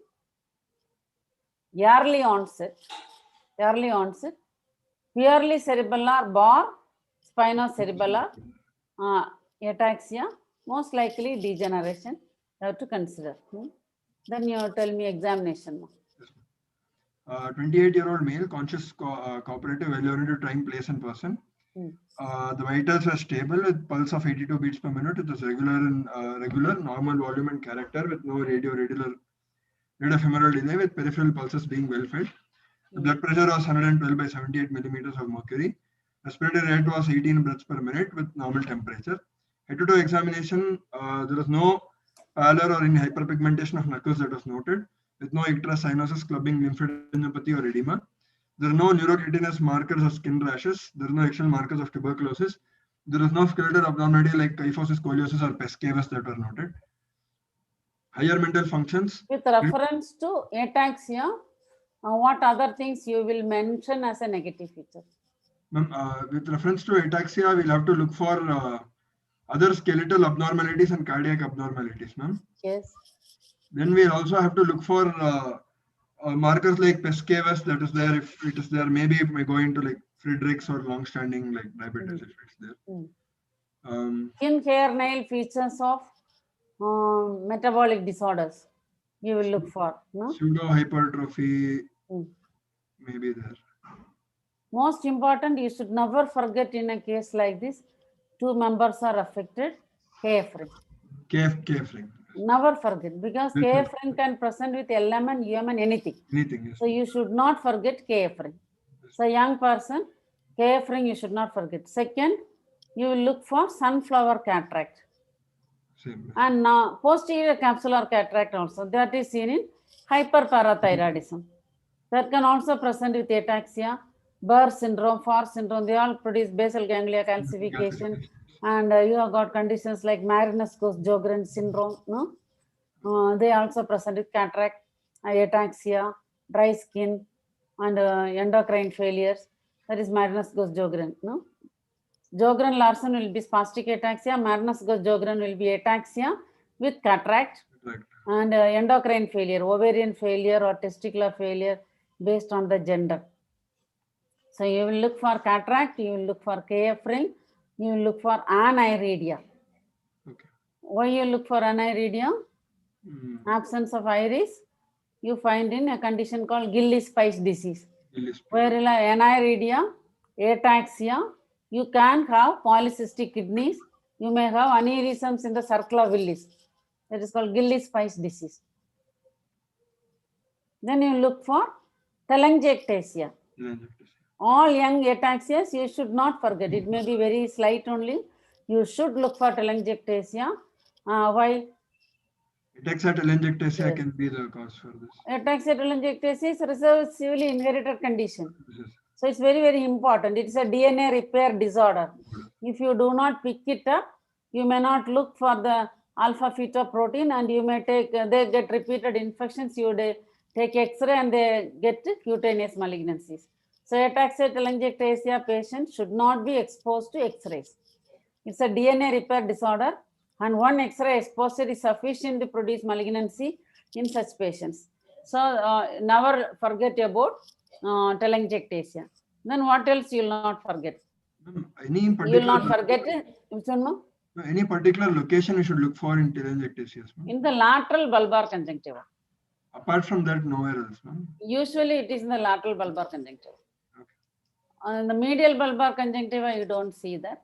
early onset, purely cerebellar bar spinocerebellar ataxia, most likely degeneration. You have to consider. Then you tell me examination. 28-year-old male, conscious, cooperative, well-oriented, trying place and person. The vitals are stable with pulse of 82 beats per minute. It is regular, normal volume and character with no radiofemoral delay, with peripheral pulses being well fed. The blood pressure was 112 by 78 millimeters of mercury. Respiratory rate was 18 breaths per minute with normal temperature. Head-to-toe examination, there was no pallor or any hyperpigmentation of knuckles that was noted, with no icterus, cyanosis, clubbing, lymphadenopathy or edema. There are no neurocutaneous markers of skin rashes. There are no external markers of tuberculosis. There is no skeletal abnormality like kyphosis, scoliosis or pes cavus that were noted. Higher mental functions. With reference to ataxia, what other things you will mention as a negative feature? With reference to ataxia, we'll have to look for other skeletal abnormalities and cardiac abnormalities, ma'am. Yes. Then we'll also have to look for markers like pes cavus that is there. If it is there, maybe it may go into like Friedreich's or long-standing like diabetes if it's there. Skin, hair, nail features of metabolic disorders you will look for. No? Pseudo hypertrophy may be there. Most important, you should never forget in a case like this, two members are affected, KF ring. KF ring. Never forget, because KF ring can present with LMN, UMN, anything. Anything, yes. So you should not forget KF ring. So young person, KF ring you should not forget. Second, you will look for sunflower cataract. Same. And posterior capsular cataract also, that is seen in hyperparathyroidism. That can also present with ataxia, Burr syndrome, Farr syndrome. They all produce basal ganglia calcification. And you have got conditions like Marinus-Ghosh-Jogren syndrome. No, they also present with cataract, ataxia, dry skin, and endocrine failures. That is Marinus-Ghosh-Jogren. No, Jogren-Larsen will be spastic ataxia. Marinus-Ghosh-Jogren will be ataxia with cataract. Right. And endocrine failure, ovarian failure or testicular failure based on the gender. So you will look for cataract, you will look for KF ring, you will look for aniridia. Okay. Why you look for aniridia? Absence of iris, you find in a condition called Gillis-Spice disease. Where aniridia, ataxia, you can have polycystic kidneys, you may have aneurysms in the circle of Willis. That is called Gillis-Spice disease. Then you look for telangiectasia. All young ataxias you should not forget. It may be very slight only. You should look for telangiectasia. Why? Ataxia telangiectasia can be the cause for this. Ataxia telangiectasia is a recessively inherited condition. So it's very, very important. It's a DNA repair disorder. If you do not pick it up, you may not look for the alpha fetoprotein, and you may take, they get repeated infections, you take X-ray and they get cutaneous malignancies. So ataxia telangiectasia patients should not be exposed to X-rays. It's a DNA repair disorder, and one X-ray exposure is sufficient to produce malignancy in such patients. So never forget about telangiectasia. Then what else you will not forget? Any particular, you will not forget which one, no? Any particular location we should look for in telangiectasia? In the lateral bulbar conjunctiva. Apart from that, nowhere else, ma'am? Usually it is in the lateral bulbar conjunctiva. Okay. In the medial bulbar conjunctiva, you don't see that.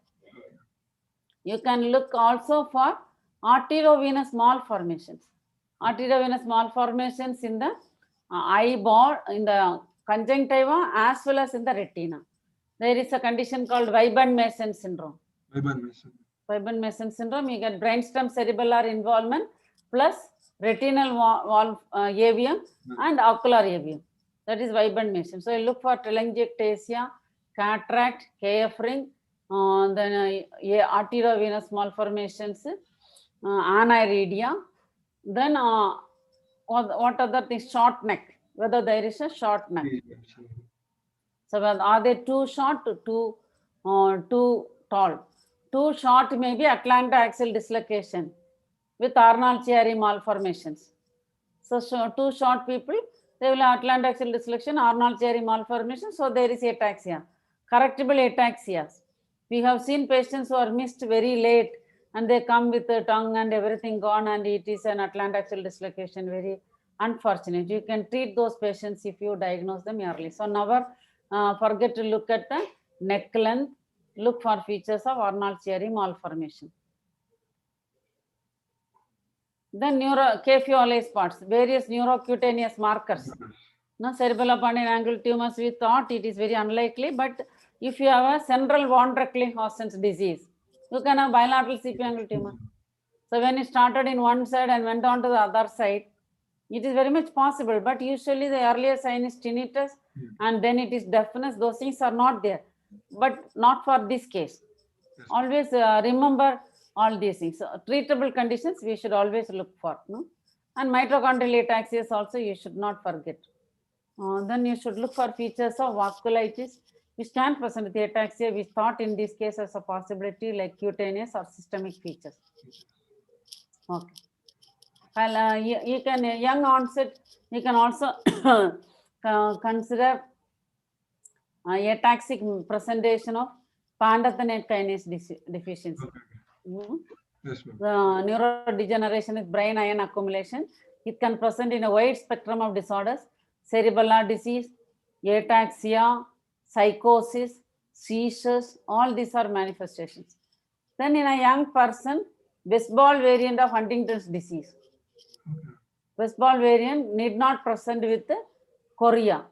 You can look also for arteriovenous malformations. Arteriovenous malformations in the eyeball, in the conjunctiva, as well as in the retina. There is a condition called Weiband-Mason syndrome. Weiband-Mason syndrome, you get brainstem cerebellar involvement plus retinal avium and ocular avium. That is Weiband-Mason. So you look for telangiectasia, cataract, KF ring, then arteriovenous malformations, aniridia, then what other things? Short neck, whether there is a short neck. So are they too short, too tall? Too short may be atlantoaxial dislocation with Arnold-Chiari malformations. So too short people, they will have atlantoaxial dislocation, Arnold-Chiari malformation. So there is ataxia. Correctable ataxias. We have seen patients who are missed very late and they come with the tongue and everything gone, and it is an atlantoaxial dislocation. Very unfortunate. You can treat those patients if you diagnose them early. So never forget to look at the neck length, look for features of Arnold-Chiari malformation. Then K-Fiole spots, various neurocutaneous markers. No, cerebellopontine angle tumors, we thought it is very unlikely, but if you have a central von Reckling-Hossen's disease, you can have bilateral CP angle tumor. So when it started in one side and went on to the other side, it is very much possible, but usually the earlier sign is tinnitus and then it is deafness. Those things are not there, but not for this case. Always remember all these things. So, treatable conditions we should always look for. No? And mitochondrial ataxias also you should not forget. Then you should look for features of vasculitis, which can present with ataxia. We thought in this case as a possibility like cutaneous or systemic features. Okay. Well, you can young onset. You can also consider ataxic presentation of pantothenate kinase deficiency. Yes, the neurodegeneration is brain iron accumulation. It can present in a wide spectrum of disorders: cerebellar disease, ataxia, psychosis, seizures. All these are manifestations. Then in a young person, Westball variant of Huntington's disease. Westball variant need not present with chorea.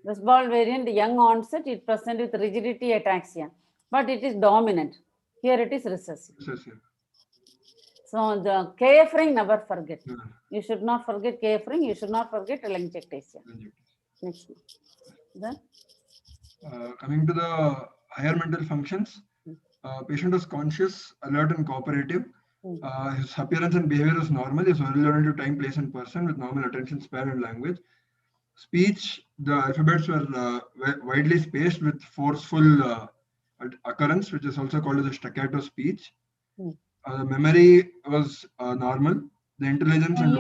Westball variant young onset, it present with rigidity ataxia, but it is dominant. Here it is recessive. So the KF ring never forget. You should not forget KF ring. You should not forget telangiectasia. Next. Then coming to the higher mental functions, patient was conscious, alert, and cooperative. His appearance and behavior is normal. He is well learned to time, place, and person with normal attention span and language. Speech, the alphabets were widely spaced with forceful occurrence, which is also called as a staccato speech. Memory was normal. The intelligence and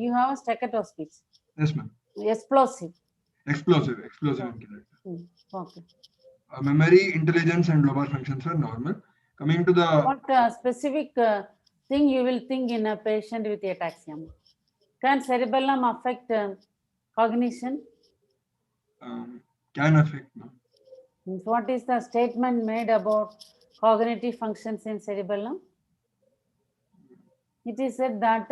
you have a staccato speech. Yes, ma'am. Explosive. Explosive. Okay. Memory, intelligence, and lobar functions were normal. Coming to the what specific thing you will think in a patient with ataxia? Can cerebellum affect cognition? Can affect. What is the statement made about cognitive functions in cerebellum? It is said that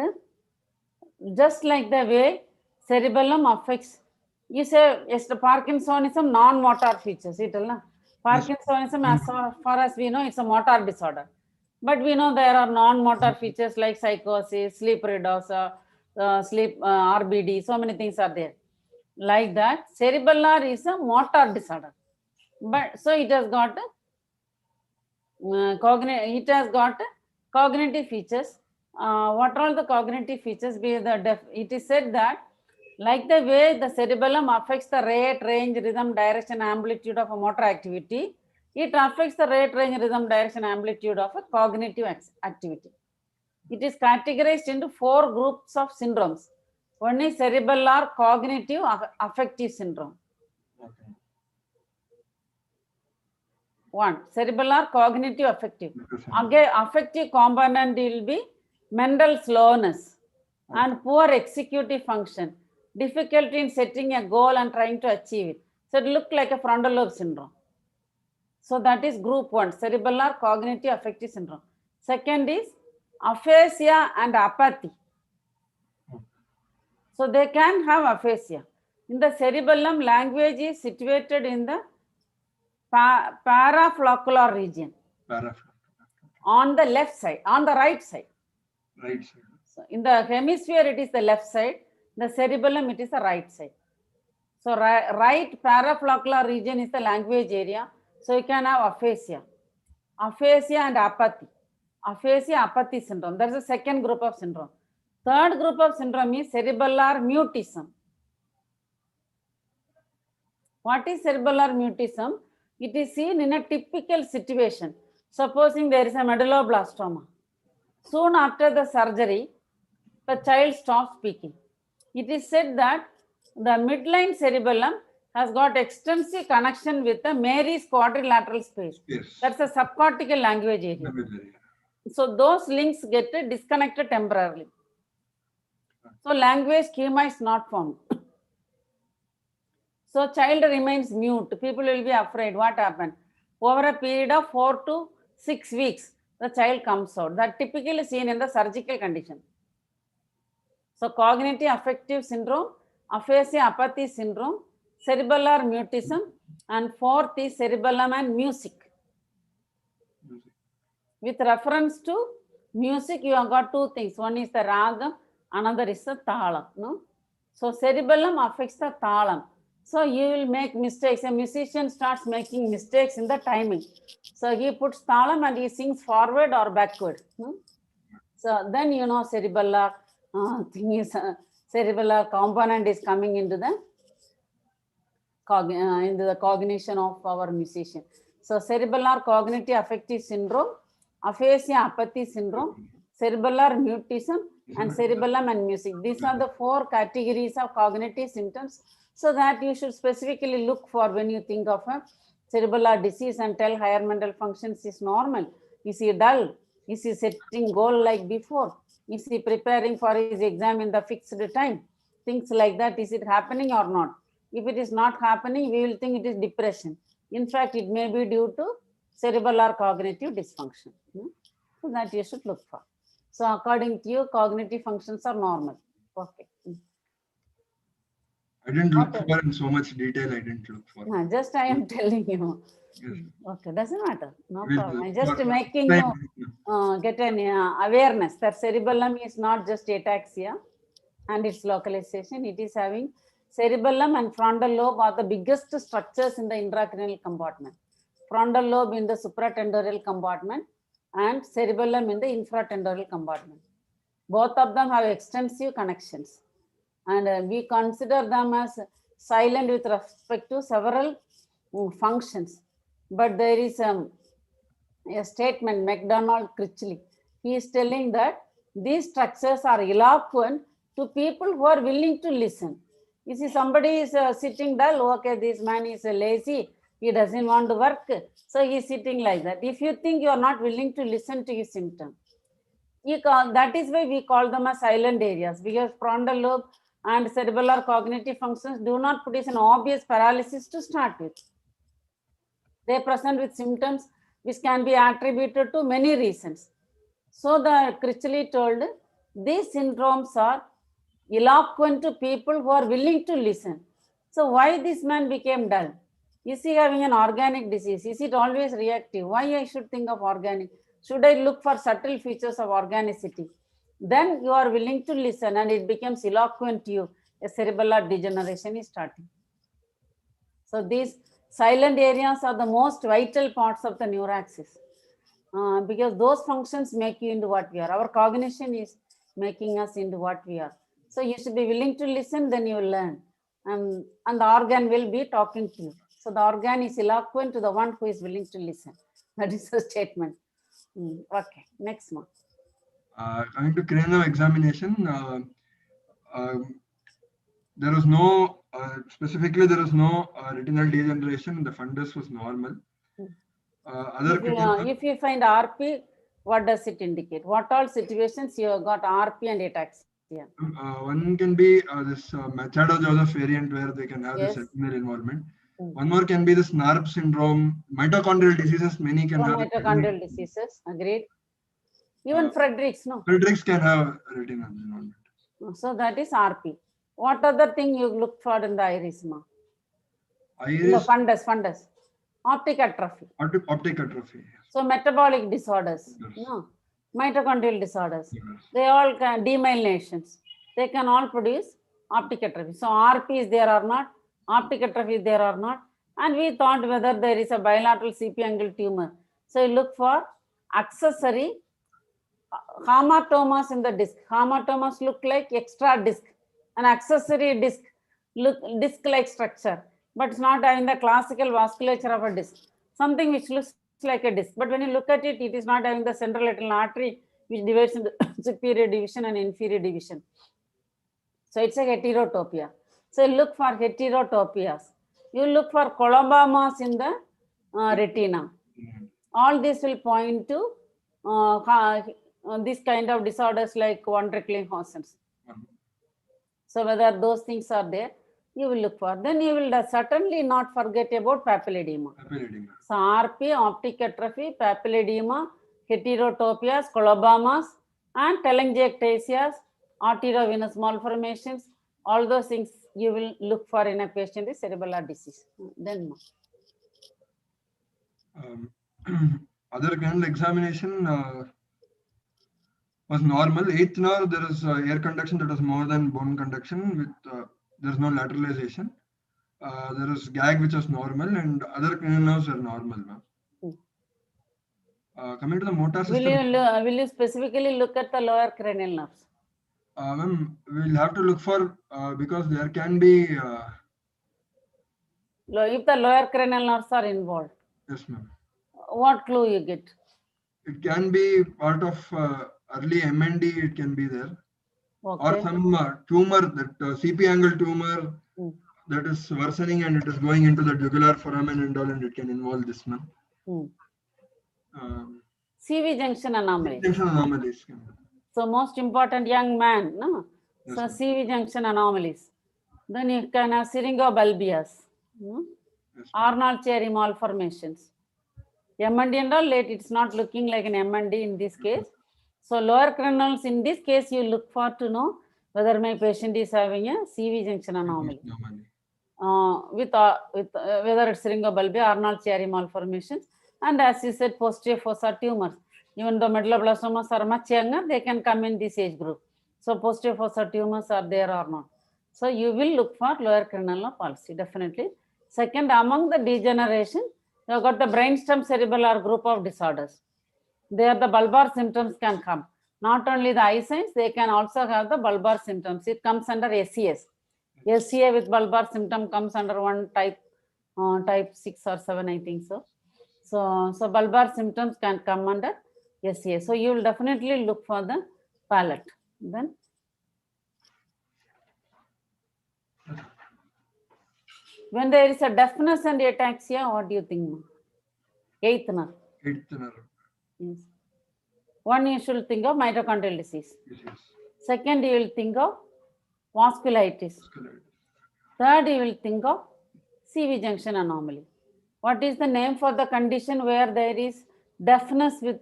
just like the way cerebellum affects, you say yes, the Parkinsonism non-motor features. Parkinsonism, as far as we know, it's a motor disorder. But we know there are non-motor features like psychosis, sleep reducer, sleep RBD, so many things are there. Like that, cerebellar is a motor disorder. But so it has got cognitive features. What are all the cognitive features? It is said that like the way the cerebellum affects the rate, range, rhythm, direction, amplitude of a motor activity, it affects the rate, range, rhythm, direction, amplitude of a cognitive activity. It is categorized into 4 groups of syndromes. One is cerebellar cognitive affective syndrome. One, cerebellar cognitive affective. Again, affective component will be mental slowness and poor executive function, difficulty in setting a goal and trying to achieve it. So it looks like a frontal lobe syndrome. So that is group 1, cerebellar cognitive affective syndrome. Second is aphasia and apathy. So they can have aphasia. In the cerebellum, language is situated in the parafloccular region. On the left side, on the right side. So in the hemisphere, it is the left side. The cerebellum, it is the right side. So right parafloccular region is the language area. So you can have aphasia. Aphasia and apathy. Aphasia, apathy syndrome. That is the second group of syndrome. Third group of syndrome is cerebellar mutism. What is cerebellar mutism? It is seen in a typical situation. Supposing there is a medulloblastoma. Soon after the surgery, the child stops speaking. It is said that the midline cerebellum has got extensive connection with the Mary's quadrilateral space. Yes. That's a subcortical language area. So those links get disconnected temporarily. So language schema is not formed. So child remains mute. People will be afraid. What happened? Over a period of 4 to 6 weeks, the child comes out. That typically seen in the surgical condition. So cognitive affective syndrome, aphasia apathy syndrome, cerebellar mutism, and fourth is cerebellum and music. With reference to music, you have got 2 things. One is the ragam, another is the talam. No? So cerebellum affects the talam. So you will make mistakes. A musician starts making mistakes in the timing. So he puts talam and he sings forward or backward. No? So then you know cerebellar cerebellar component is coming into the cognition of our musician. So cerebellar cognitive affective syndrome, aphasia apathy syndrome, cerebellar mutism, and cerebellum and music. These are the 4 categories of cognitive symptoms. So that you should specifically look for when you think of a cerebellar disease and tell higher mental functions is normal. Is he dull? Is he setting goal like before? Is he preparing for his exam in the fixed time? Things like that. Is it happening or not? If it is not happening, we will think it is depression. In fact, it may be due to cerebellar cognitive dysfunction. So So that you should look for. So according to you, cognitive functions are normal. Okay. I didn't look for in so much detail. I didn't look for. No, just I am telling you. Yes. Okay, doesn't matter. No We'll problem. I look just for making time. you get an awareness that cerebellum is not just ataxia and its localization. It is having cerebellum and frontal lobe are the biggest structures in the intracranial compartment. Frontal lobe in the supratentorial compartment and cerebellum in the infratentorial compartment. Both of them have extensive connections, and we consider them as silent with respect to several functions. But there is a statement, McDonald Critchley. He is telling that these structures are eloquent to people who are willing to listen. You see, somebody is sitting dull, okay, this man is lazy, he doesn't want to work, so he is sitting like that. If you think you are not willing to listen to his symptom, that is why we call them as silent areas, because frontal lobe and cerebellar cognitive functions do not produce an obvious paralysis to start with. They present with symptoms which can be attributed to many reasons. So the Critchley told these syndromes are eloquent to people who are willing to listen. So why this man became dull? Is he having an organic disease? Is it always reactive? Why I should think of organic? Should I look for subtle features of organicity? Then you are willing to listen and it becomes eloquent to you. A cerebellar degeneration is starting. So these silent areas are the most vital parts of the neuraxis, because those functions make you into what we are. Our cognition is making us into what we are. So you should be willing to listen, then you will learn. And the organ will be talking to you. So the organ is eloquent to the one who is willing to listen. That is the statement. Okay, next one. Coming to cranial examination, there was no, specifically there was no retinal degeneration. The fundus was normal. If you find RP, what does it indicate? What all situations you have got RP and ataxia? One can be this Machado-Joseph variant where they can have this retinal involvement. One more can be this NARP syndrome, mitochondrial diseases. Many can have mitochondrial diseases. Agreed. Even Friedrichs, no. Friedrichs can have retinal involvement. So that is RP. What other thing you look for in the iris? Iris. Fundus. Optic atrophy. Optic atrophy. So metabolic disorders, no, mitochondrial disorders, they all can, demyelinations, they can all produce optic atrophy. So RP is there or not, optic atrophy is there or not, and we thought whether there is a bilateral CP angle tumor. So you look for accessory hamartomas in the disc. Hamartomas look like extra disc, an accessory disc, look disc-like structure, but it's not having the classical vasculature of a disc. Something which looks like a disc, but when you look at it, it is not having the central retinal artery which divides into superior division and inferior division. So it's a heterotopia. So you look for heterotopias. You look for colobommas in the retina. All this will point to this kind of disorders like von Recklinghausen's. So whether those things are there, you will look for. Then you will certainly not forget about papilledema. So RP, optic atrophy, papilledema, heterotopias, colobommas, and telangiectasias, arteriovenous malformations. All those things you will look for in a patient with cerebellar disease. Then other cranial examination was normal. Eighth nerve, there is air conduction that was more than bone conduction with there is no lateralization. There is gag which was normal, and other cranial nerves are normal. Coming to the motor system. Will you specifically look at the lower cranial nerves? Ma'am, we'll have to look for because there can be. If the lower cranial nerves are involved. Yes, ma'am. What clue you get? It can be part of early MND. It can be there. Okay. Or some tumor, that CP angle tumor that is worsening and it is going into the jugular foramen and all, and it can involve this one. CV junction anomalies. CV junction anomalies. So most important, young man, no? Yes, so CV junction anomalies. Then you can have syringobulbous, yes, Arnold Cherry malformations. M&D and all late, it's not looking like an M&D in this case. So lower crenals, in this case, you look for to know whether my patient is having a CV junction anomaly. With whether it's syringobulbar, Arnold-Chiari malformations, and as you said, posterior fossa tumors. Even though medulloblastomas are much younger, they can come in this age group. So posterior fossa tumors are there or not. So you will look for lower crenal palsy, definitely. Second, among the degeneration, you have got the brainstem cerebellar group of disorders. There the bulbar symptoms can come. Not only the eye signs, they can also have the bulbar symptoms. It comes under SCS. SCA with bulbar symptom comes under one type, type 6 or 7, I think so. So bulbar symptoms can come under SCA. So you will definitely look for the palate. Then when there is a deafness and ataxia, what do you think? Eighth nerve. Yes. One, you should think of mitochondrial disease. Yes. Second, you will think of vasculitis. Third, you will think of CV junction anomaly. What is the name for the condition where there is deafness with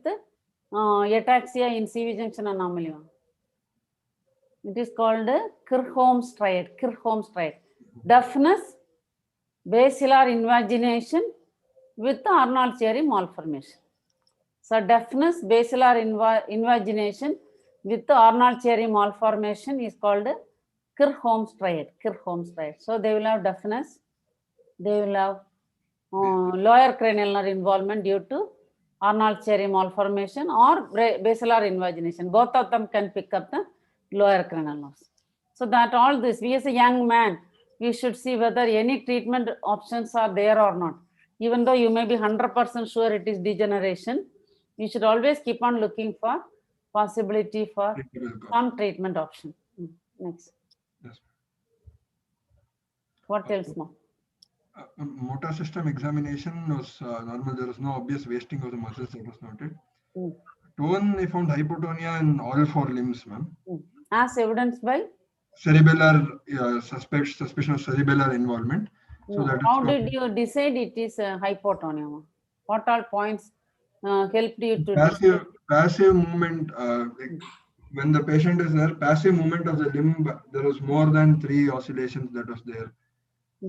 ataxia in CV junction anomaly? It is called Kirchhoff's triad. Kirchhoff's triad. Deafness, basilar invagination with Arnold-Chiari malformation. So deafness, basilar invagination with Arnold-Chiari malformation is called Kirchhoff's triad. Kirchhoff's triad. So they will have deafness, they will have lower cranial nerve involvement due to Arnold-Chiari malformation or basilar invagination. Both of them can pick up the lower cranial nerves. So that all this, we as a young man, we should see whether any treatment options are there or not. Even though you may be 100% sure it is degeneration, you should always keep on looking for possibility for some treatment option. Next. Yes. What else more? Motor system examination was normal. There was no obvious wasting of the muscles that was noted. Tone, I found hypotonia in all 4 limbs, ma'am. As evidenced by? Cerebellar, suspicion of cerebellar involvement. So that how did you decide it is hypotonia? What all points helped you to passive movement? When the patient is there, passive movement of the limb, there was more than 3 oscillations that was there.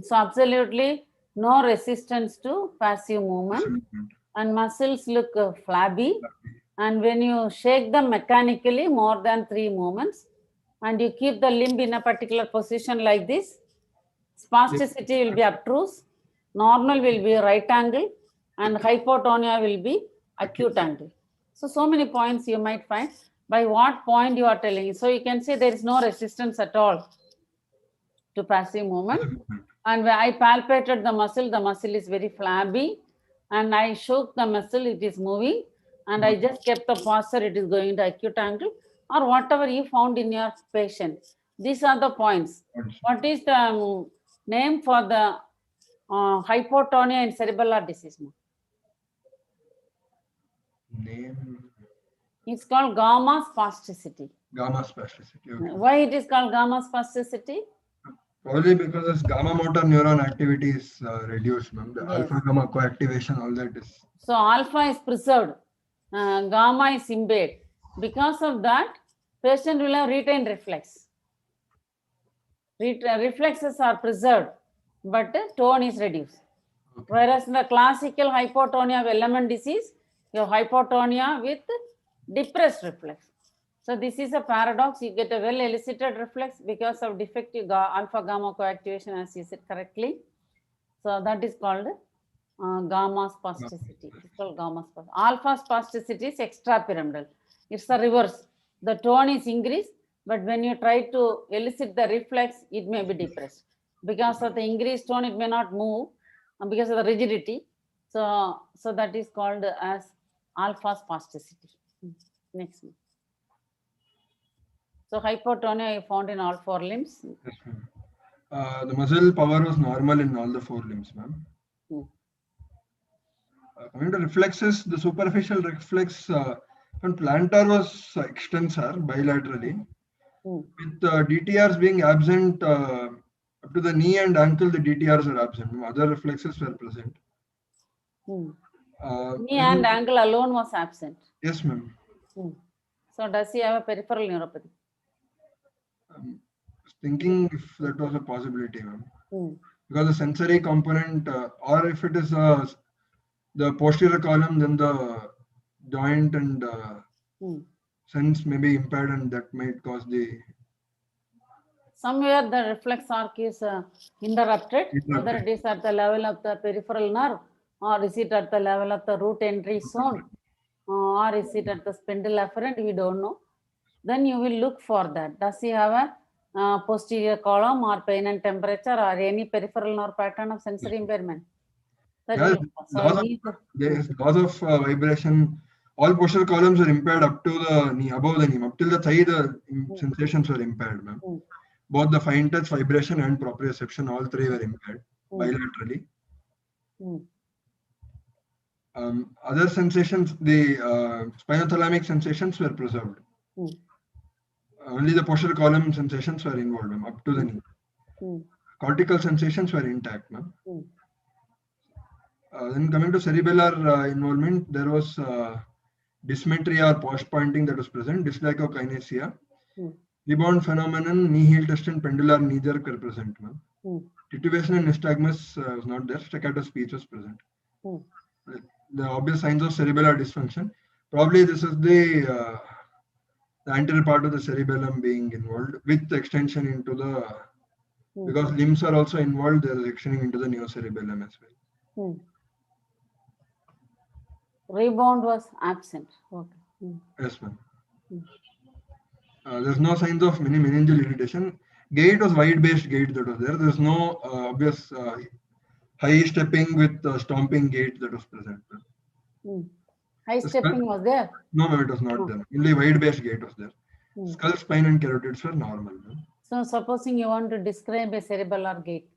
So absolutely no resistance to passive movement. And muscles look flabby. And when you shake them mechanically, more than 3 movements, and you keep the limb in a particular position like this, spasticity will be obtuse, normal will be right angle, and hypotonia will be acute angle. So many points you might find. By what point you are telling. So you can say there is no resistance at all to passive movement. And when I palpated the muscle is very flabby, and I shook the muscle, it is moving, and I just kept the posture, it is going to acute angle, or whatever you found in your patient. These are the points. What is the name for the hypotonia in cerebellar disease? Name? It's called gamma spasticity. Gamma spasticity. Okay. Why it is called gamma spasticity? Probably because this gamma motor neuron activity is reduced, ma'am. The alpha gamma coactivation, all that is. So alpha is preserved, gamma is impaired. Because of that, patient will have retained reflex. Reflexes are preserved, but tone is reduced. Okay. Whereas in the classical hypotonia of element disease, you have hypotonia with depressed reflex. So this is a paradox. You get a well elicited reflex because of defective alpha gamma coactivation, as you said correctly. So that is called gamma spasticity. It's called gamma spasticity. Alpha spasticity is extrapyramidal. It's the reverse. The tone is increased, but when you try to elicit the reflex, it may be depressed. Because of the increased tone, it may not move because of the rigidity. So that is called as alpha spasticity. Next one. So hypotonia you found in all 4 limbs. Yes, ma'am. The muscle power was normal in all the 4 limbs, ma'am. Coming to reflexes, the superficial reflex on plantar was extensor bilaterally. With DTRs being absent up to the knee and ankle, the DTRs are absent. Other reflexes were present. Knee and ankle alone was absent. Yes, ma'am. So does he have a peripheral neuropathy? Thinking if that was a possibility, ma'am. Because the sensory component, or if it is the posterior column, then the joint and sense may be impaired, and that might cause the. Somewhere the reflex arc is interrupted, whether it is at the level of the peripheral nerve, or is it at the level of the root entry zone, or is it at the spindle afferent, we don't know. Then you will look for that. Does he have a posterior column or pain and temperature or any peripheral nerve pattern of sensory impairment? Yes, loss of vibration. All posterior columns are impaired up to the knee, above the knee. Up till the thigh, the sensations were impaired, ma'am. Both the fine touch, vibration, and proprioception, all three were impaired bilaterally. Other sensations, the spinothalamic sensations were preserved. Only the posterior column sensations were involved, ma'am, up to the knee. Cortical sensations were intact, ma'am. Then coming to cerebellar involvement, there was dysmetria or post pointing that was present, dysglycokinesia. Rebound phenomenon, knee heel test and pendular knee jerk were present, ma'am. Titubation and nystagmus was not there. Staccato speech was present. The obvious signs of cerebellar dysfunction. Probably this is the anterior part of the cerebellum being involved with the extension into the, because limbs are also involved, there is extending into the neocerebellum as well. Rebound was absent. Okay. Yes, ma'am. There's no signs of meningeal irritation. Gait was wide-based gait that was there. There's no obvious high stepping with stomping gait that was present. High stepping was there? No, it was not there. Only wide-based gait was there. Skull, spine, and carotids were normal. So, supposing you want to describe a cerebellar gait,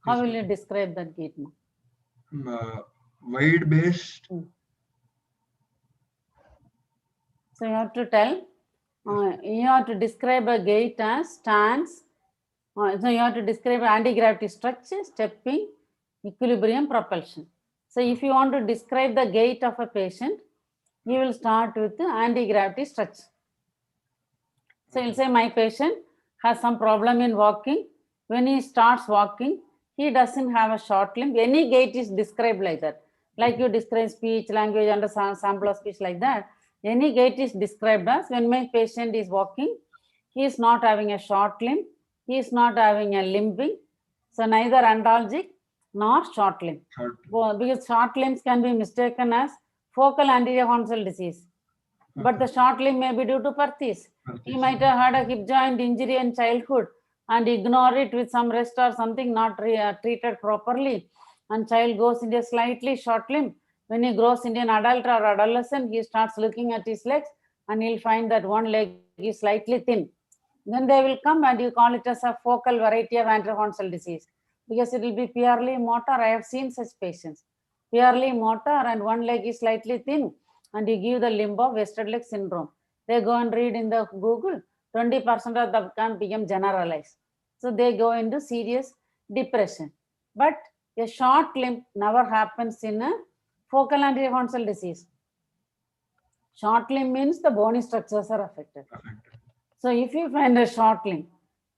how will you describe that gait? Wide-based. So, you have to tell, you have to describe a gait as stance. So, you have to describe anti-gravity structure, stepping, equilibrium, propulsion. So, if you want to describe the gait of a patient, you will start with the anti-gravity structure. So, you'll say my patient has some problem in walking. When he starts walking, he doesn't have a short limb. Any gait is described like that. Like you describe speech, language, and a sample of speech like that. Any gait is described as when my patient is walking, he is not having a short limb, he is not having a limbing. So, neither antalgic nor short limb. Because short limbs can be mistaken as focal anterior console disease. But the short limb may be due to Perthes. He might have had a hip joint injury in childhood and ignore it with some rest or something, not treated properly. And child goes into a slightly short limb. When he grows into an adult or adolescent, he starts looking at his legs and he'll find that one leg is slightly thin. Then they will come and you call it as a focal variety of anterior console disease because it will be purely motor. I have seen such patients. Purely motor and one leg is slightly thin and you give the limb of wasted leg syndrome. They go and read in the Google, 20% of them can become generalized. So they go into serious depression. But a short limb never happens in a focal anterior console disease. Short limb means the bony structures are affected. So if you find a short limb,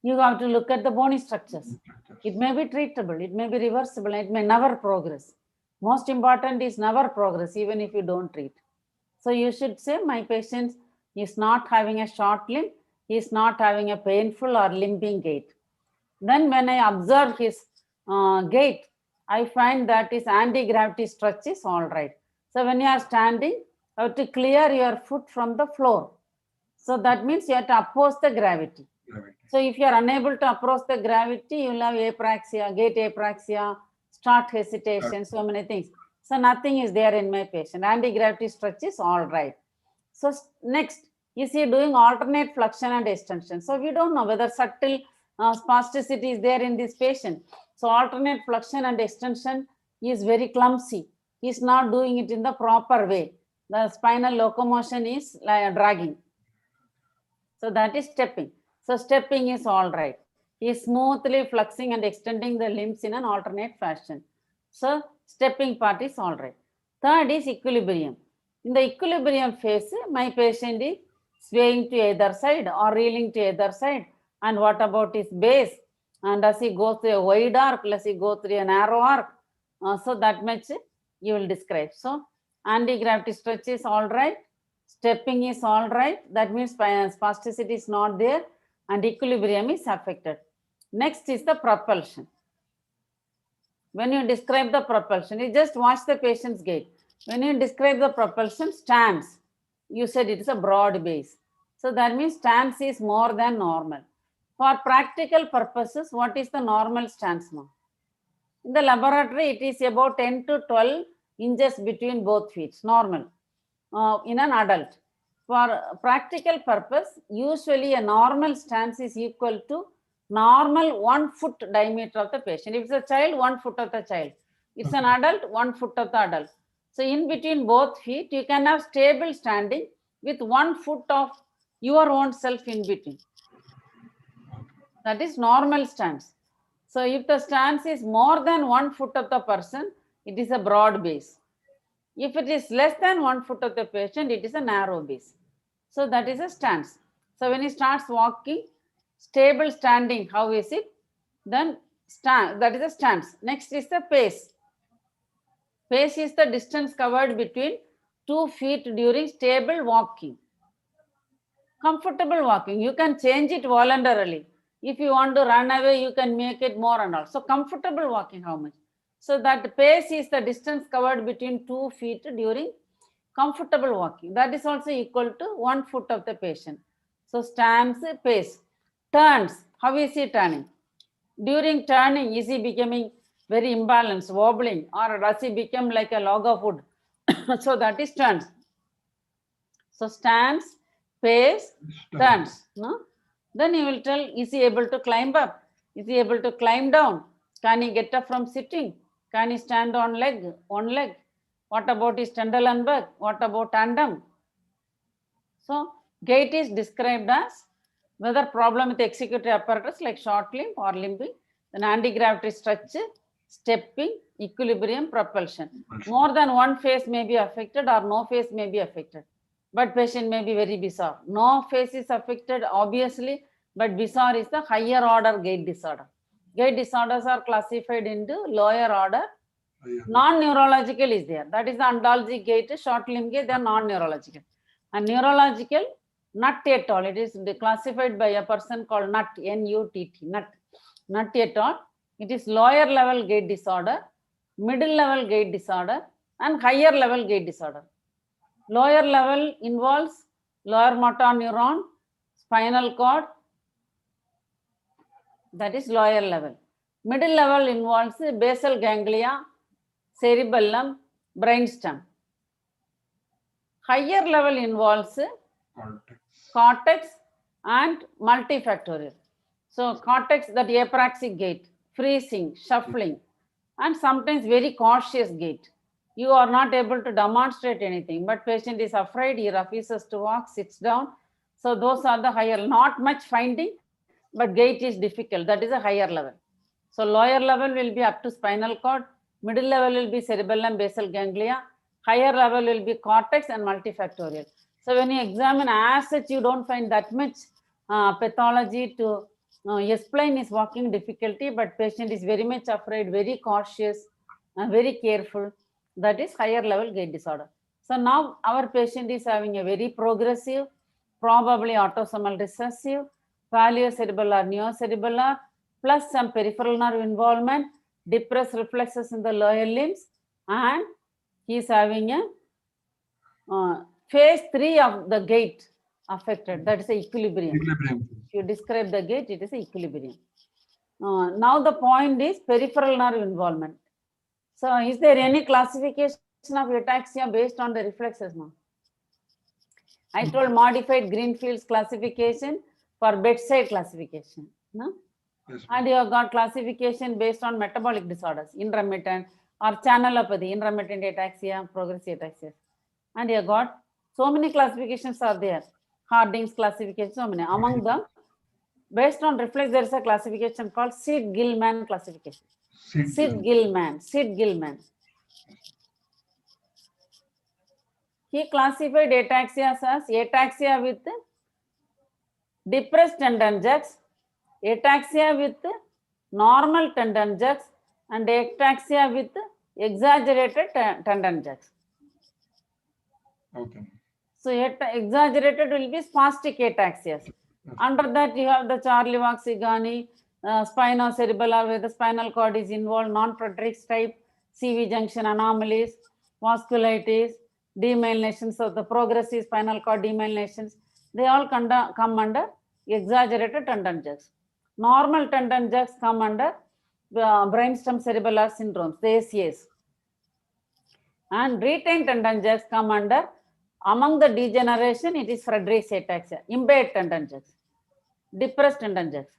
you have to look at the bony structures. It may be treatable, it may be reversible, it may never progress. Most important is never progress, even if you don't treat. So you should say, my patient is not having a short limb, he is not having a painful or limping gait. Then when I observe his gait, I find that his anti-gravity stretch is all right. So when you are standing, you have to clear your foot from the floor. So that means you have to oppose the gravity. So if you are unable to oppose the gravity, you will have apraxia, gait apraxia, start hesitation, so many things. So nothing is there in my patient. Anti-gravity stretch is all right. So next, is he doing alternate flexion and extension? So we don't know whether subtle spasticity is there in this patient. So alternate flexion and extension is very clumsy. He is not doing it in the proper way. The spinal locomotion is like dragging. So that is stepping. So stepping is all right. He is smoothly flexing and extending the limbs in an alternate fashion. So stepping part is all right. Third is equilibrium. In the equilibrium phase, my patient is swaying to either side or reeling to either side. And what about his base? And does he go through a wide arc? Does he go through a narrow arc? So that much you will describe. So anti-gravity stretch is all right. Stepping is all right. That means spasticity is not there and equilibrium is affected. Next is the propulsion. When you describe the propulsion, you just watch the patient's gait. When you describe the propulsion, stance, you said it is a broad base. So that means stance is more than normal. For practical purposes, what is the normal stance now? In the laboratory, it is about 10 to 12 inches between both feet, normal, in an adult. For practical purpose, usually a normal stance is equal to normal 1 foot diameter of the patient. If it's a child, 1 foot of the child. It's an adult, 1 foot of the adult. So in between both feet, you can have stable standing with 1 foot of your own self in between. That is normal stance. So if the stance is more than 1 foot of the person, it is a broad base. If it is less than 1 foot of the patient, it is a narrow base. So that is a stance. So when he starts walking, stable standing, how is it? Then that is a stance. Next is the pace. Pace is the distance covered between 2 feet during stable walking. Comfortable walking, you can change it voluntarily. If you want to run away, you can make it more and all. So comfortable walking, how much? So that pace is the distance covered between 2 feet during comfortable walking. That is also equal to 1 foot of the patient. So stance, pace. Turns, how is he turning? During turning, is he becoming very imbalanced, wobbling, or does he become like a log of wood? So that is turns. So stance, pace, turns. No? Then you will tell, is he able to climb up? Is he able to climb down? Can he get up from sitting? Can he stand on one leg? What about his tendon and back? What about tandem? So gait is described as whether problem with executive apparatus like short limb or limbing, then anti-gravity stretch, stepping, equilibrium, propulsion. More than one phase may be affected or no phase may be affected. But patient may be very bizarre. No phase is affected, obviously, but bizarre is the higher order gait disorder. Gait disorders are classified into lower order. Non-neurological is there. That is the andalgic gait, short limb gait, they are non-neurological. And neurological, not at all. It is classified by a person called Nutt, N-U-T-T, Nutt. Not at all. It is lower level gait disorder, middle level gait disorder, and higher level gait disorder. Lower level involves lower motor neuron, spinal cord, that is lower level. Middle level involves basal ganglia, cerebellum, brainstem. Higher level involves cortex and multifactorial. So cortex, that apraxic gait, freezing, shuffling, and sometimes very cautious gait. You are not able to demonstrate anything, but patient is afraid, he refuses to walk, sits down. So those are the higher, not much finding, but gait is difficult. That is a higher level. So lower level will be up to spinal cord, middle level will be cerebellum, basal ganglia, higher level will be cortex and multifactorial. So when you examine as such, you don't find that much pathology to explain his walking difficulty, but patient is very much afraid, very cautious, very careful. That is higher level gait disorder. So now our patient is having a very progressive, probably autosomal recessive, paleocerebellar, neocerebellar, plus some peripheral nerve involvement, depressed reflexes in the lower limbs, and he is having a phase 3 of the gait affected. That is a equilibrium. If you describe the gait, it is a equilibrium. Now the point is peripheral nerve involvement. So is there any classification of ataxia based on the reflexes now? I told modified Greenfield's classification for bedside classification. No? Yes, and you have got classification based on metabolic disorders, intermittent or channelopathy, intermittent ataxia, progressive ataxia. And you have got so many classifications are there. Harding's classification, so many. Among them, based on reflex, there is a classification called Sid-Gillman classification. Sid-Gillman. He classified ataxias as ataxia with depressed tendon jugs, ataxia with normal tendon jugs, and ataxia with exaggerated tendon jugs. Okay. So exaggerated will be spastic ataxias. Under that, you have the Charlie-Vax-Igani, spinocerebellar, where the spinal cord is involved, non-Friedreich's type, CV junction anomalies, vasculitis, demyelinations of the progressive spinal cord demyelinations. They all come under exaggerated tendon jugs. Normal tendon jugs come under brainstem cerebellar syndromes, the ACS. And retained tendon jugs come under, among the degeneration, it is Friedreich's ataxia, impaired tendon jugs, depressed tendon jugs.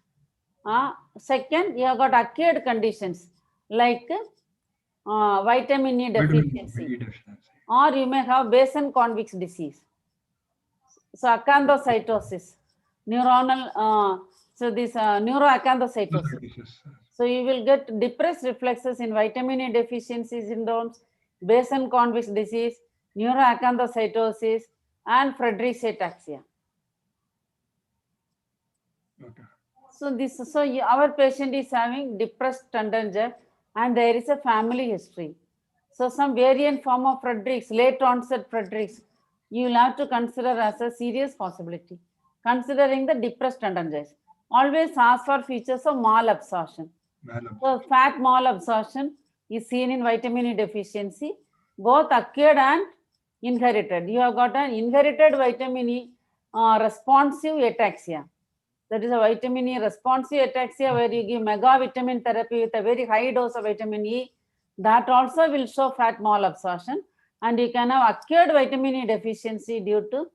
Second, you have got acquired conditions like vitamin E deficiency, or you may have Basin convex disease. So acanthocytosis, neuronal, so this neuroacanthocytosis. So you will get depressed reflexes in vitamin E deficiency syndromes, Basin convex disease, neuroacanthocytosis, and Friedreich's ataxia. Okay. So our patient is having depressed tendon jug, and there is a family history. So some variant form of Friedreich's, late onset Friedreich's, you will have to consider as a serious possibility, considering the depressed tendon jugs. Always ask for features of malabsorption. So fat malabsorption is seen in vitamin E deficiency, both acquired and inherited. You have got an inherited vitamin E responsive ataxia. That is a vitamin E responsive ataxia, where you give megavitamin therapy with a very high dose of vitamin E. That also will show fat malabsorption. And you can have acquired vitamin E deficiency due to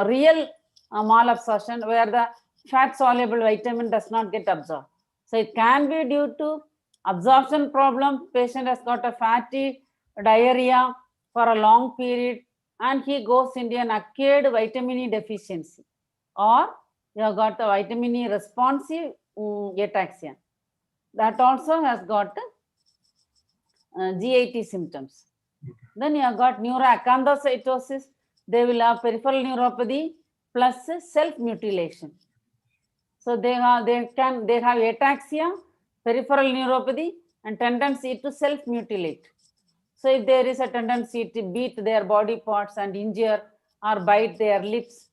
real malabsorption, where the fat soluble vitamin does not get absorbed. So it can be due to absorption problem. Patient has got a fatty diarrhea for a long period, and he goes into an acquired vitamin E deficiency. Or you have got the vitamin E responsive ataxia. That also has got GIT symptoms. Then you have got neuroacanthocytosis. They will have peripheral neuropathy plus self-mutilation. So they have ataxia, peripheral neuropathy, and tendency to self-mutilate. So if there is a tendency to beat their body parts and injure or bite their lips,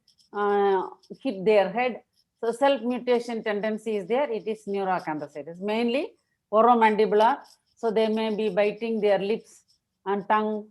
hit their head, so self-mutilation tendency is there, it is neuroacanthocytosis, mainly oromandibular. So they may be biting their lips and tongue,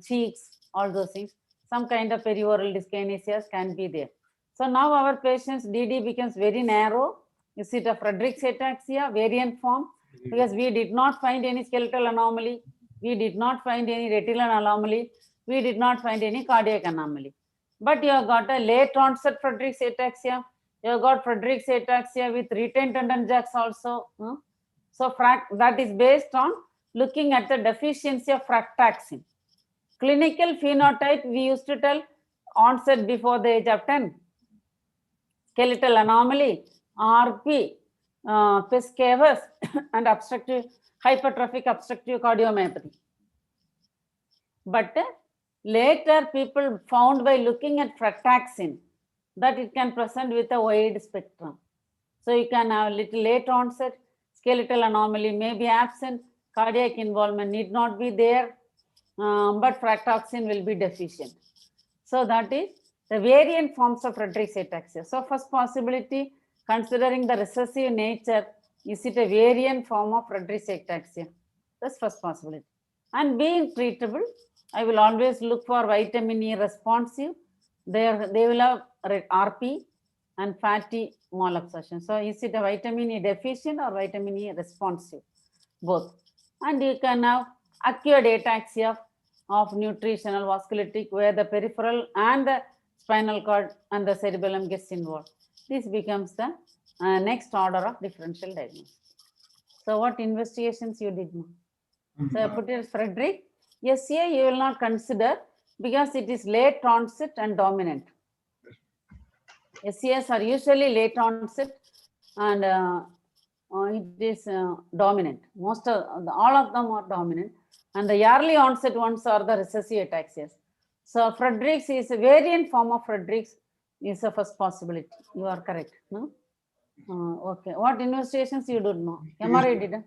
cheeks, all those things. Some kind of perioral dyskinesias can be there. So now our patient's DD becomes very narrow. Is it a Friedreich's ataxia variant form? Because we did not find any skeletal anomaly. We did not find any retinal anomaly. We did not find any cardiac anomaly. But you have got a late onset Friedreich's ataxia. You have got Friedreich's ataxia with retained tendon jugs also. So that is based on looking at the deficiency of fractaxin. Clinical phenotype, we used to tell onset before the age of 10. Skeletal anomaly, RP, pes cavus, and obstructive, hypertrophic obstructive cardiomyopathy. But later people found by looking at fractaxin that it can present with a wide spectrum. So you can have little late onset, skeletal anomaly may be absent, cardiac involvement need not be there, but fractaxin will be deficient. So that is the variant forms of Friedreich's ataxia. So first possibility, considering the recessive nature, is it a variant form of Friedreich's ataxia? That's first possibility. And being treatable, I will always look for vitamin E responsive. They will have RP and fatty malabsorption. So is it a vitamin E deficient or vitamin E responsive? Both. And you can have acquired ataxia of nutritional vasculitic, where the peripheral and the spinal cord and the cerebellum gets involved. This becomes the next order of differential diagnosis. So what investigations you did? So I put it as Friedreich. SCA you will not consider because it is late onset and dominant. SCAs are usually late onset and it is dominant. All of them are dominant, and the early onset ones are the recessive ataxias. So Friedrichs is a variant form of Friedrichs is the first possibility. You are correct. No? Okay. What investigations you don't know? MRI did.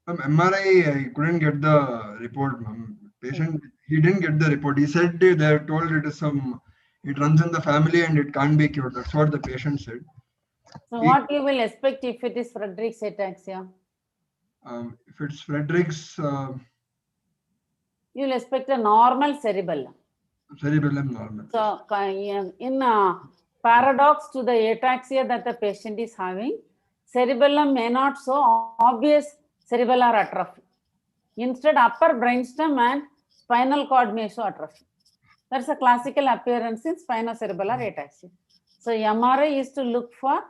MRI, I couldn't get the report, ma'am. Patient, he didn't get the report. He said they have told it is it runs in the family and it can't be cured. That's what the patient said. So what you will expect if it is Friedrich's ataxia? If it's Friedrich's, You will expect a normal cerebellum. cerebellum normal. So in paradox to the ataxia that the patient is having, cerebellum may not show obvious cerebellar atrophy. Instead, upper brainstem and spinal cord may show atrophy. That's a classical appearance in spinocerebellar ataxia. So MRI is to look for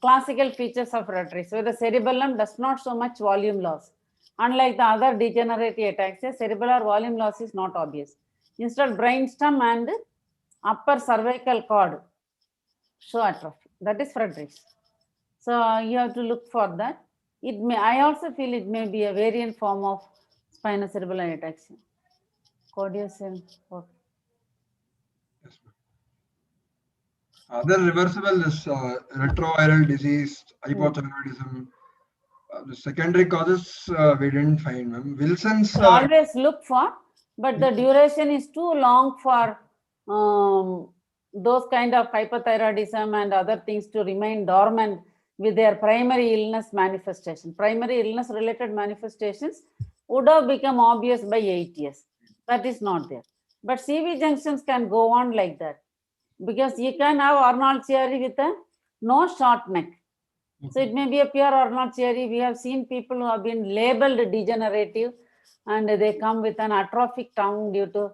classical features of Friedrichs, where the cerebellum does not show much volume loss. Unlike the other degenerative ataxia, cerebellar volume loss is not obvious. Instead, brainstem and upper cervical cord show atrophy. That is Friedrichs. So you have to look for that. It may. I also feel it may be a variant form of spinocerebellar ataxia. Cordiosum. Okay. Yes, other reversible is retroviral disease, hypothyroidism. The secondary causes we didn't find, ma'am. Wilson's. Always look for, but the duration is too long for those kind of hypothyroidism and other things to remain dormant with their primary illness manifestation. Primary illness related manifestations would have become obvious by 8 years. That is not there. But CV junctions can go on like that, because you can have Arnold theory with a no short neck. So it may be a pure Arnold theory. We have seen people who have been labeled degenerative and they come with an atrophic tongue due to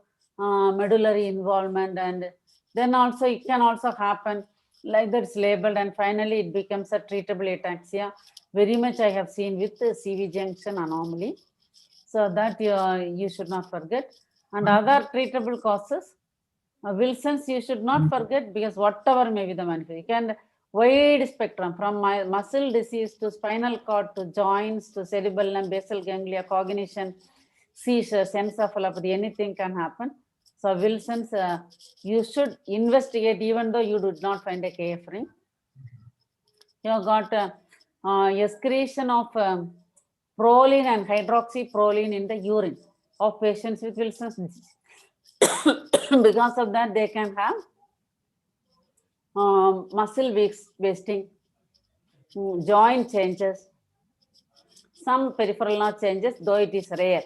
medullary involvement, and then also it can also happen like that, it's labeled, and finally it becomes a treatable ataxia. Very much I have seen with the CV junction anomaly. So that you should not forget. And other treatable causes, Wilson's you should not forget, because whatever may be the manifestation, wide spectrum from muscle disease to spinal cord to joints to cerebellum, basal ganglia, cognition, seizures, encephalopathy, anything can happen. So Wilson's, you should investigate even though you did not find a KF ring. You have got excretion of proline and hydroxyproline in the urine of patients with Wilson's disease. Because of that, they can have muscle wasting, joint changes, some peripheral nerve changes, though it is rare,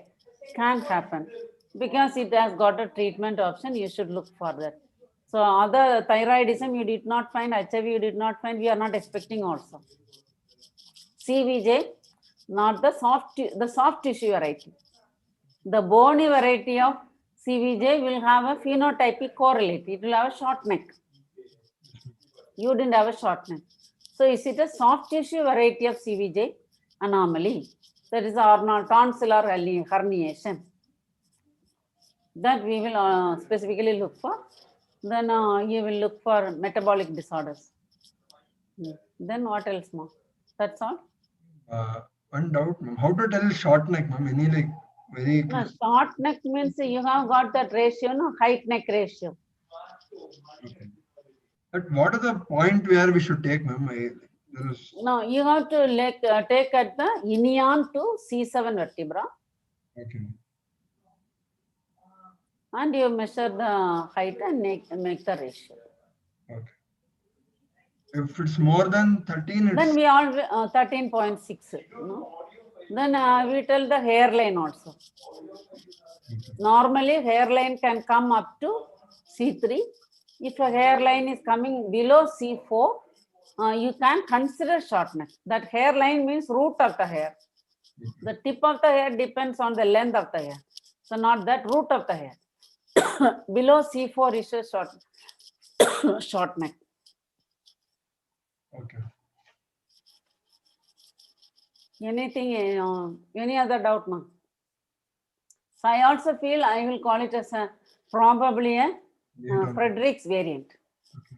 can happen. Because it has got a treatment option, you should look for that. So other thyroidism you did not find, HIV you did not find, we are not expecting also. CVJ, not the soft tissue variety. The bony variety of CVJ will have a phenotypic correlate. It will have a short neck. You didn't have a short neck. So is it a soft tissue variety of CVJ anomaly? That is Arnold tonsillar herniation. That we will specifically look for. Then you will look for metabolic disorders. Then what else more? That's all. One doubt, ma'am. How to tell short neck, ma'am? Any like very. No, short neck means you have got that ratio, no, height neck ratio. Okay. But what is the point where we should take, ma'am? No, you have to take at the inion to C7 vertebra. Okay. And you measure the height and make the ratio. Okay. If it's more than 13, it's... Then we all 13.6. No? Then we tell the hairline also. Okay. Normally, hairline can come up to C3. If a hairline is coming below C4, you can consider short neck. That hairline means root of the hair. Okay. The tip of the hair depends on the length of the hair. So not that root of the hair. Below C4 is a short neck. Okay. Anything, any other doubt, ma'am? So I also feel I will call it as probably a Friedrichs variant. Okay.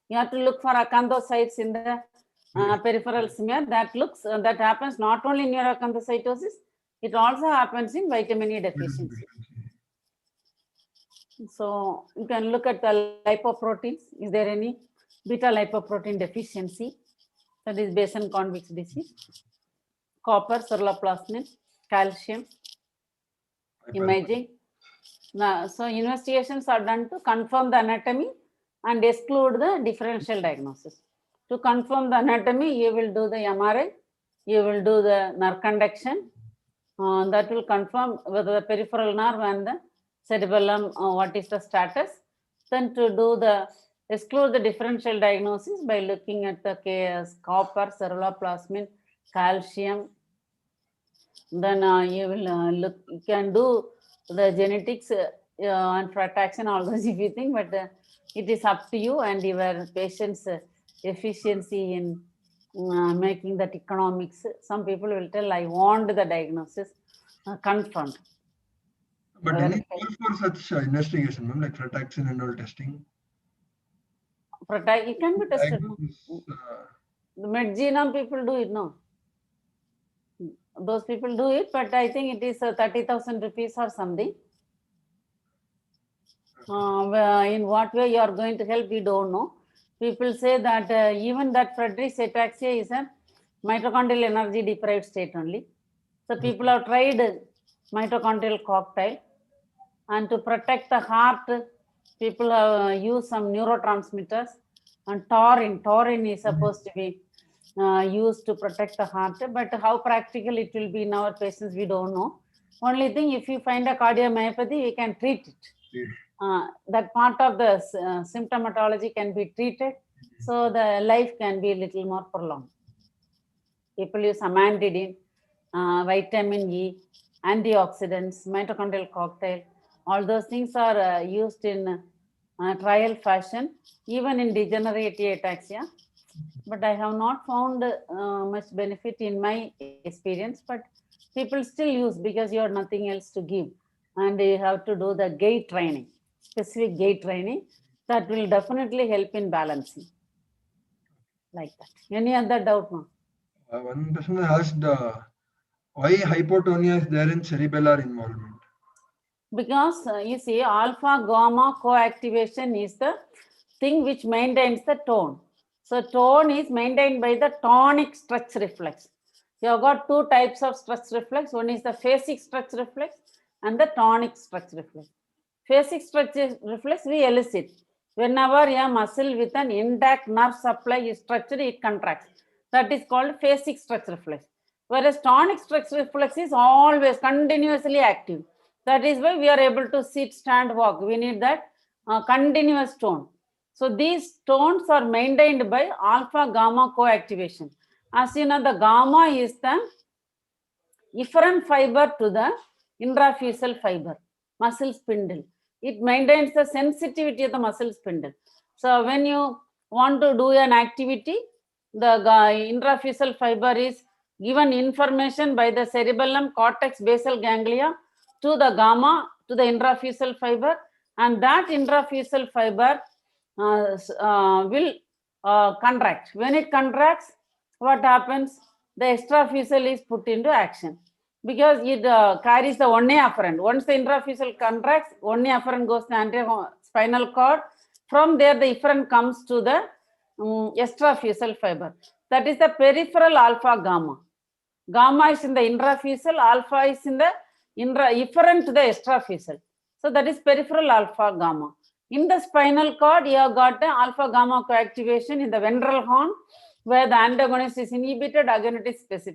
You have to look for acanthocytes in the peripheral smear. That happens not only in neuroacanthocytosis, it also happens in vitamin E deficiency. So you can look at the lipoproteins. Is there any beta lipoprotein deficiency? That is Basin convex disease. Copper, ceruloplasmin, calcium, imaging. Now, so investigations are done to confirm the anatomy and exclude the differential diagnosis. To confirm the anatomy, you will do the MRI, you will do the nerve conduction. That will confirm whether the peripheral nerve and the cerebellum, what is the status. Then to do the exclude the differential diagnosis by looking at the copper, ceruloplasmin, calcium. Then you will look. You can do the genetics and frataxin, all those if you think, but it is up to you and your patient's efficiency in making that economics. Some people will tell, I want the diagnosis confirmed. But any tool for such investigation, ma'am, like frataxin and all testing? It can be tested. The medgenome people do it, no? Those people do it, but I think it is 30,000 rupees or something. In what way you are going to help, we don't know. People say that even that Friedreich's ataxia is a mitochondrial energy deprived state only. So people have tried mitochondrial cocktail, and to protect the heart, people have used some neurotransmitters, and taurine is supposed to be used to protect the heart, but how practical it will be in our patients, we don't know. Only thing, if you find a cardiomyopathy, we can treat it. That part of the symptomatology can be treated, so the life can be a little more prolonged. People use amantadine, vitamin E, antioxidants, mitochondrial cocktail. All those things are used in trial fashion, even in degenerative ataxia. But I have not found much benefit in my experience, but people still use because you have nothing else to give. And you have to do the gait training, specific gait training that will definitely help in balancing. Like that. Any other doubt, no? One person asked, why hypotonia is there in cerebellar involvement? Because you see, alpha gamma coactivation is the thing which maintains the tone. So tone is maintained by the tonic stretch reflex. You have got two types of stretch reflex. One is the phasic stretch reflex and the tonic stretch reflex. Phasic stretch reflex we elicit. Whenever a muscle with an intact nerve supply is stretched, it contracts. That is called phasic stretch reflex. Whereas tonic stretch reflex is always continuously active. That is why we are able to sit, stand, walk. We need that continuous tone. So these tones are maintained by alpha gamma coactivation. As you know, the gamma is the efferent fiber to the intrafusal fiber, muscle spindle. It maintains the sensitivity of the muscle spindle. So when you want to do an activity, the intrafusal fiber is given information by the cerebellum, cortex, basal ganglia to the gamma, to the intrafusal fiber, and that intrafusal fiber will contract. When it contracts, what happens? The extrafusal is put into action because it carries the 1A afferent. Once the intrafusal contracts, 1A afferent goes to the anterior spinal cord. From there, the efferent comes to the extrafusal fiber. That is the peripheral alpha gamma. Gamma is in the intrafusal, alpha is in the efferent to the extrafusal. So that is peripheral alpha gamma. In the spinal cord, you have got the alpha gamma coactivation in the ventral horn, where the antagonist is inhibited, agonist is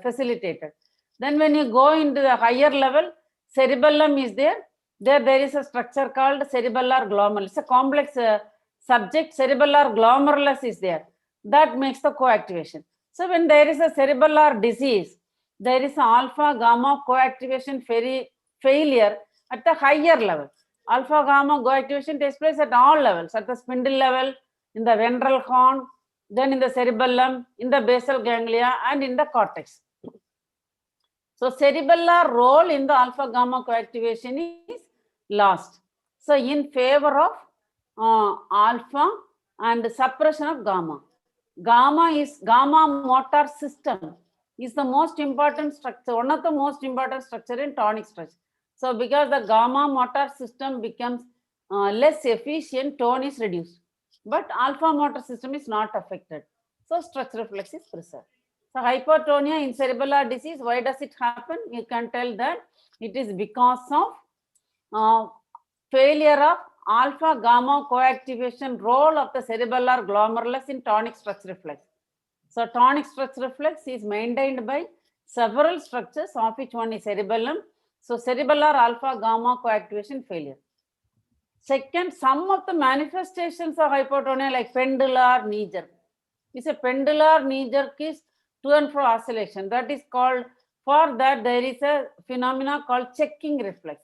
facilitated. Then when you go into the higher level, cerebellum is there. There is a structure called cerebellar glomerulus. It's a complex subject. Cerebellar glomerulus is there. That makes the coactivation. So when there is a cerebellar disease, there is an alpha gamma coactivation failure at the higher level. Alpha gamma coactivation takes place at all levels, at the spindle level, in the ventral horn, then in the cerebellum, in the basal ganglia, and in the cortex. So cerebellar role in the alpha gamma coactivation is lost. So in favor of alpha and suppression of gamma. Gamma motor system is the most important structure, one of the most important structure in tonic stretch. So because the gamma motor system becomes less efficient, tone is reduced. But alpha motor system is not affected. So stress reflex is preserved. So hypertonia in cerebellar disease, why does it happen? You can tell that it is because of failure of alpha gamma coactivation role of the cerebellar glomerulus in tonic stress reflex. So tonic stress reflex is maintained by several structures, of which one is cerebellum. So cerebellar alpha gamma coactivation failure. Second, some of the manifestations of hypotonia like pendular knee jerk. Is a pendular knee jerk is to and fro oscillation. That is called, for that there is a phenomena called checking reflex.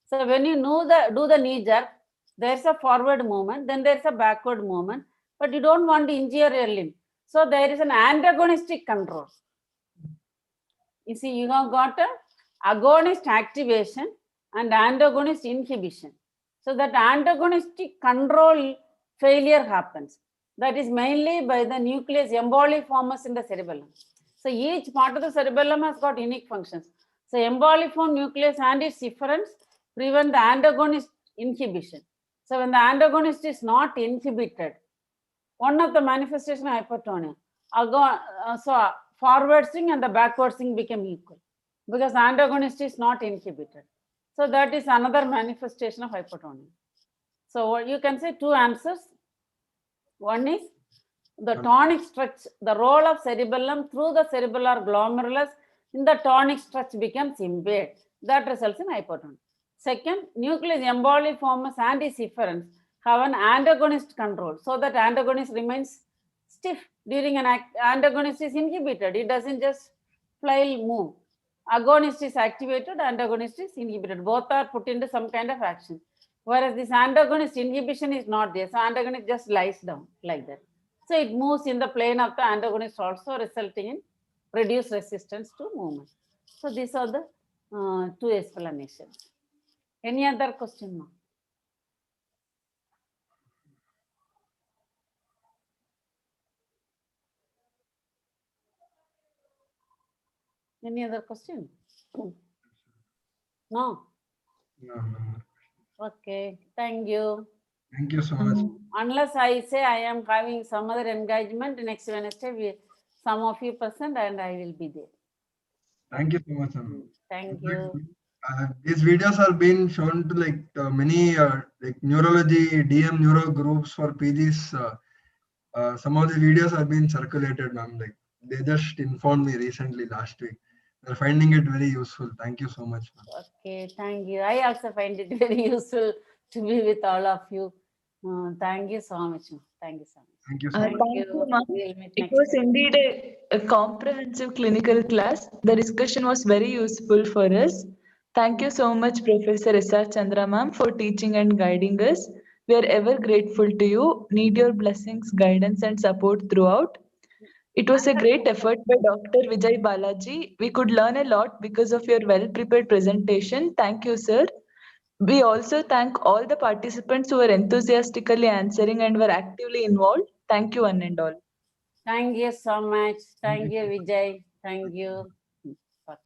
So when you do the knee jerk, there's a forward movement, then there's a backward movement, but you don't want to injure your limb. So there is an antagonistic control. You see, you have got a agonist activation and antagonist inhibition. So that antagonistic control failure happens. That is mainly by the nucleus emboliformis in the cerebellum. So each part of the cerebellum has got unique functions. So emboliform nucleus and its efferents prevent the antagonist inhibition. So when the antagonist is not inhibited, one of the manifestations of hypertonia, so forward swing and the backward swing become equal because the antagonist is not inhibited. So that is another manifestation of hypertonia. So you can say two answers. One is the tonic stretch, the role of cerebellum through the cerebellar glomerulus in the tonic stretch becomes impaired. That results in hypertonia. Second, nucleus emboliformis and its efferents have an antagonist control, so that antagonist remains stiff during an antagonist is inhibited. It doesn't just fly move. Agonist is activated, antagonist is inhibited. Both are put into some kind of action. Whereas this antagonist inhibition is not there. So antagonist just lies down like that. So it moves in the plane of the antagonist also, resulting in reduced resistance to movement. So these are the two explanations. Any other question now? Any other question? No? No. Okay, thank you. Thank you so much. Unless I say I am having some other engagement, next Wednesday, some of you present and I will be there. Thank you so much. Thank you. These videos are being shown to like many like neurology, DM neuro groups for PGs. Some of the videos have been circulated, ma'am. Like they just informed me recently last week. They're finding it very useful. Thank you so much, ma'am. Okay, thank you. I also find it very useful to be with all of you. Thank you so much. Thank you so much. Thank you so much. Thank you, ma'am. It was indeed a comprehensive clinical class. The discussion was very useful for us. Thank you so much, Professor S.R. Chandra, ma'am, for teaching and guiding us. We are ever grateful to you. Need your blessings, guidance, and support throughout. It was a great effort by Dr. Vijay Balaji. We could learn a lot because of your well-prepared presentation. Thank you, sir. We also thank all the participants who were enthusiastically answering and were actively involved. Thank you, one and all. Thank you so much. Thank you, Vijay. Thank you.